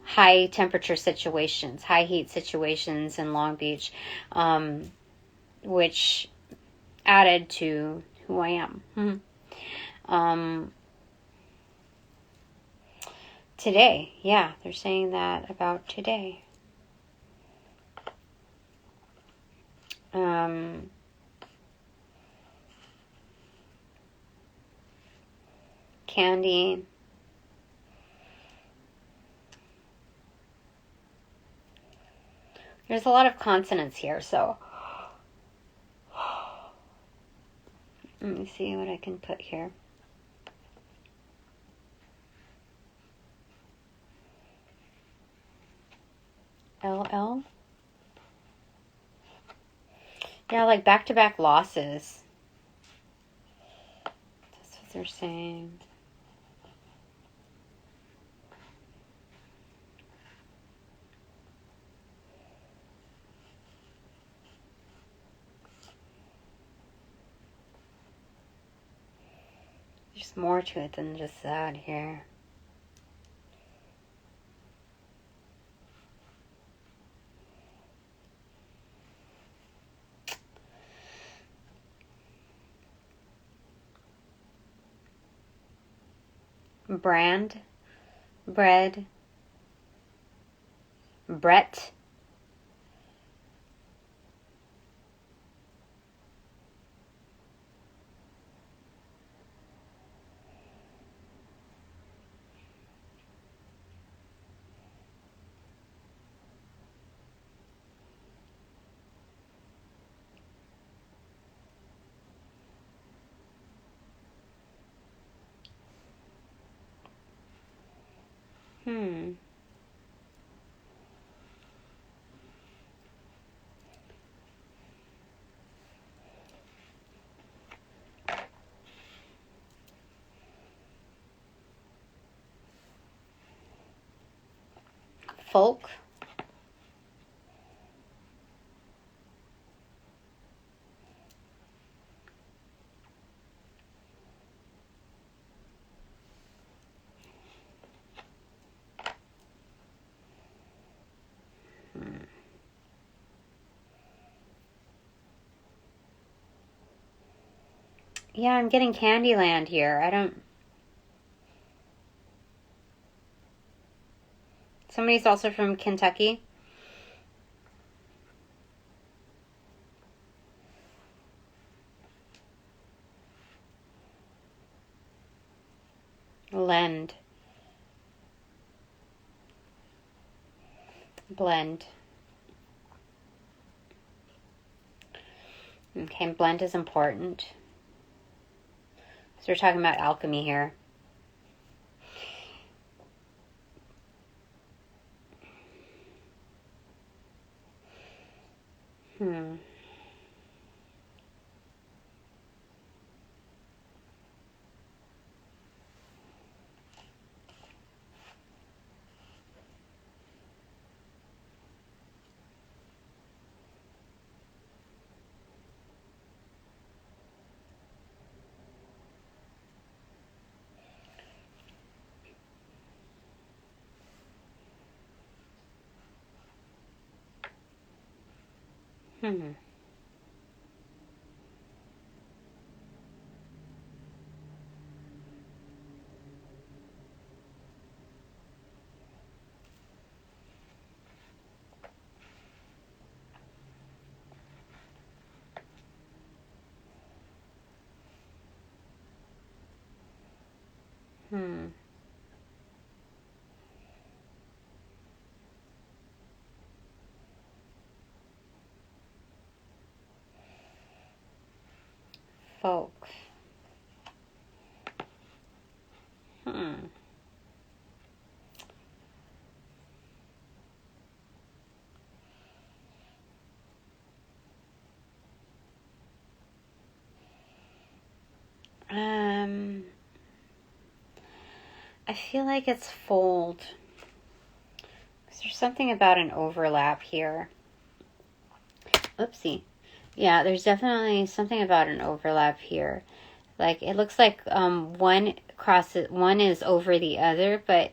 high temperature situations, high heat situations in Long Beach, which added to who I am. Today, yeah, they're saying that about today. Candy. There's a lot of consonants here, so let me see what I can put here. LL? Yeah, like back-to-back losses. That's what they're saying. There's more to it than just that here. Brand, bread, Brett, folk, Yeah, I'm getting Candyland here. I don't... Somebody's also from Kentucky. Lend. Blend. Okay, blend is important. So we're talking about alchemy here. Folk. I feel like it's fold. There's something about an overlap here. Oopsie. Yeah, there's definitely something about an overlap here. Like, it looks like one is over the other, but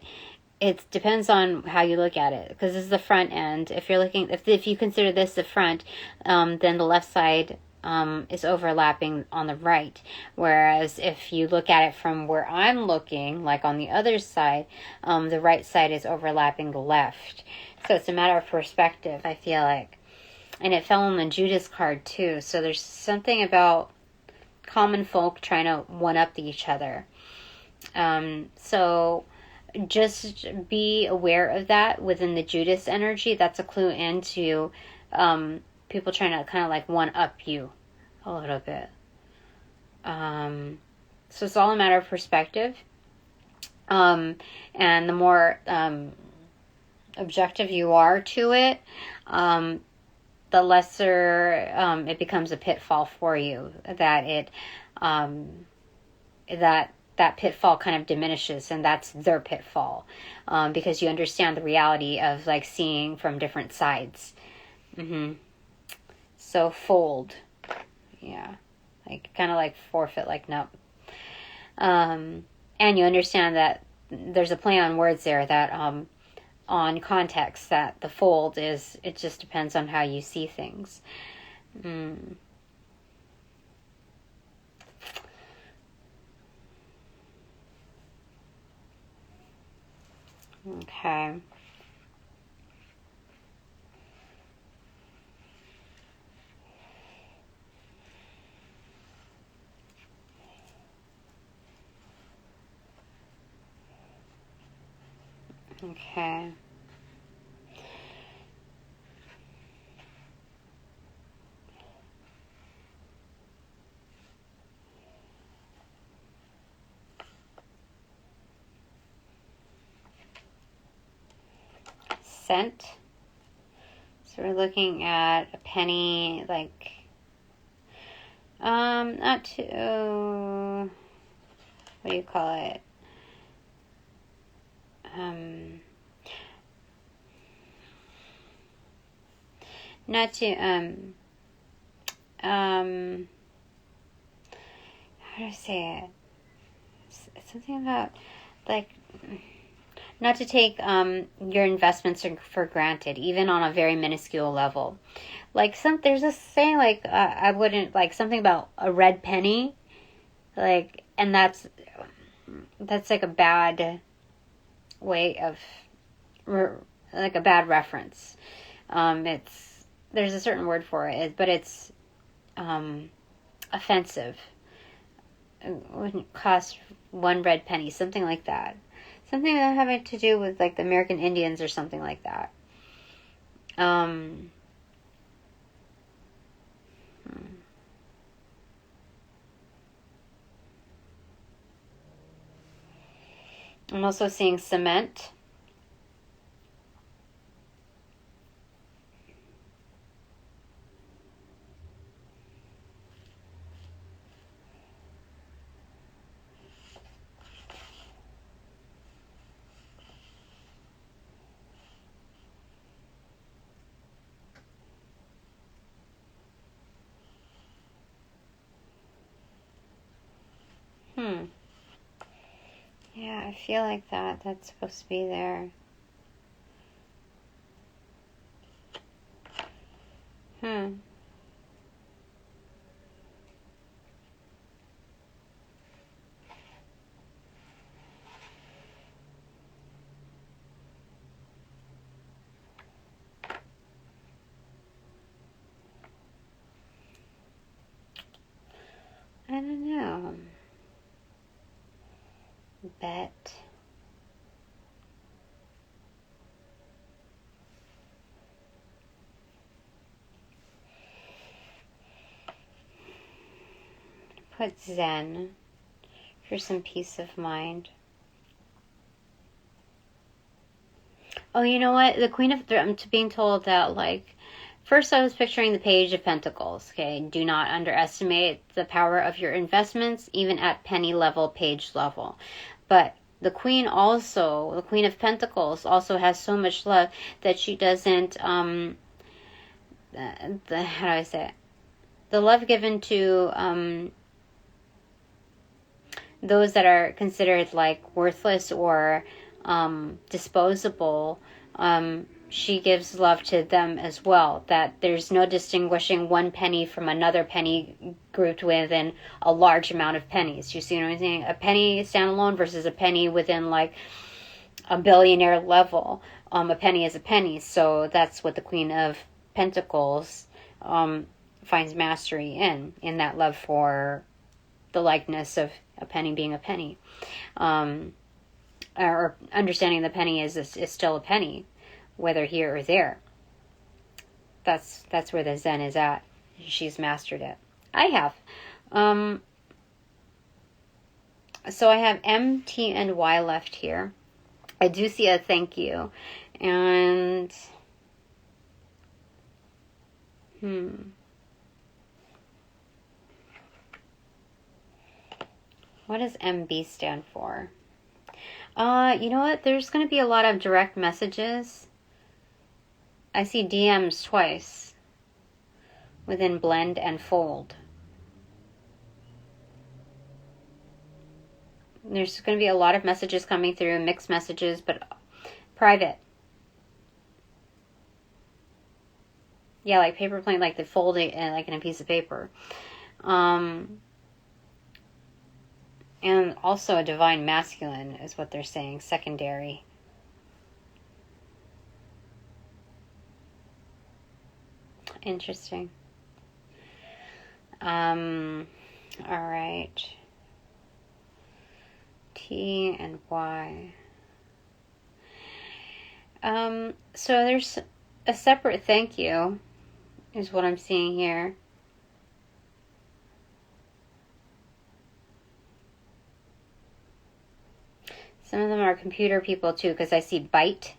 it depends on how you look at it, because this is the front end. If you're looking, if you consider this the front, then the left side is overlapping on the right. Whereas if you look at it from where I'm looking, like on the other side, the right side is overlapping the left. So it's a matter of perspective, I feel like. And it fell on the Judas card too. So there's something about common folk trying to one-up each other. So just be aware of that within the Judas energy. That's a clue into people trying to kind of like one-up you a little bit. So it's all a matter of perspective. And the more objective you are to it, the lesser it becomes a pitfall for you. That it that pitfall kind of diminishes, and that's their pitfall, because you understand the reality of like seeing from different sides. So fold, yeah, like kind of like forfeit, like no. And you understand that there's a play on words there, that on context, that the fold is, it just depends on how you see things. Okay. Okay. Cent. So we're looking at a penny, like, not too, what do you call it? Not too, how do I say it? It's something about, like, not to take your investments for granted, even on a very minuscule level. Like, there's this saying, like, I wouldn't, like, something about a red penny, like, and that's like a bad way of, like a bad reference. There's a certain word for it, but it's offensive. It wouldn't cost one red penny, something like that. Something that having to do with like the American Indians or something like that. I'm also seeing cement. Yeah, I feel like that's supposed to be there. I don't know. Bet. Put Zen for some peace of mind. Oh, you know what? The Queen of... I'm being told that, like... First, I was picturing the Page of Pentacles, okay? Do not underestimate the power of your investments, even at penny level, page level. But the Queen also, the Queen of Pentacles, also has so much love that she doesn't... how do I say it? The love given to those that are considered like worthless or disposable, she gives love to them as well. That there's no distinguishing one penny from another penny grouped within a large amount of pennies. You see what I'm saying? A penny standalone versus a penny within like a billionaire level. A penny is a penny. So that's what the Queen of Pentacles finds mastery in that love for the likeness of a penny being a penny. Or understanding the penny is still a penny, whether here or there. That's where the Zen is at. She's mastered it. I have. So I have M, T, and Y left here. I do see a thank you. And... What does MB stand for? You know what? There's going to be a lot of direct messages. I see DMs twice within blend and fold. There's going to be a lot of messages coming through, mixed messages, but private. Yeah, like paper plane, like they fold it like in a piece of paper. And also a divine masculine is what they're saying, secondary. Interesting. All right. T and Y. So there's a separate thank you, is what I'm seeing here. Some of them are computer people too, because I see bite.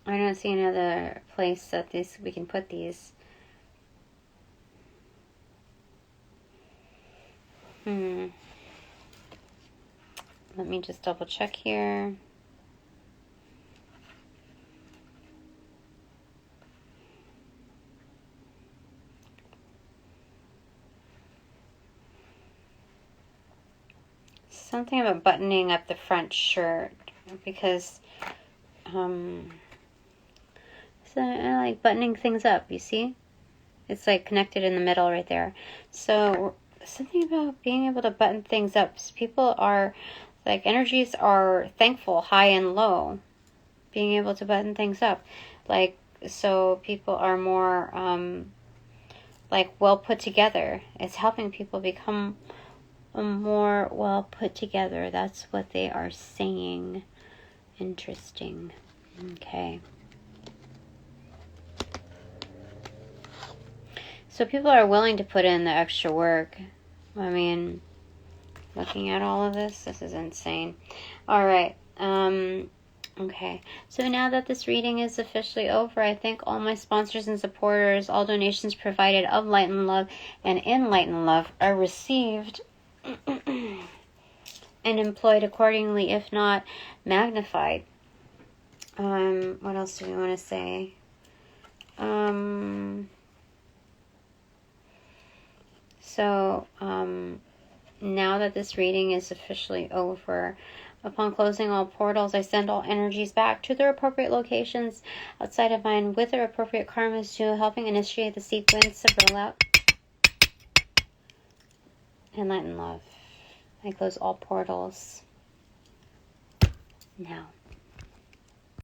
I don't see another place that we can put these. Let me just double check here. Something about buttoning up the front shirt, because so I like buttoning things up, you see? It's like connected in the middle right there. So something about being able to button things up. People are, like, energies are thankful, high and low. Being able to button things up. Like, so people are more, like, well put together. It's helping people become more well put together. That's what they are saying. Interesting. Okay. So people are willing to put in the extra work. I mean, looking at all of this is insane. All right. Okay. So now that this reading is officially over, I thank all my sponsors and supporters. All donations provided of Light and Love and in Light and Love are received and employed accordingly, if not magnified. What else do we want to say? So, now that this reading is officially over, upon closing all portals, I send all energies back to their appropriate locations outside of mine with their appropriate karmas to helping initiate the sequence of rollout and Light and Love. I close all portals now.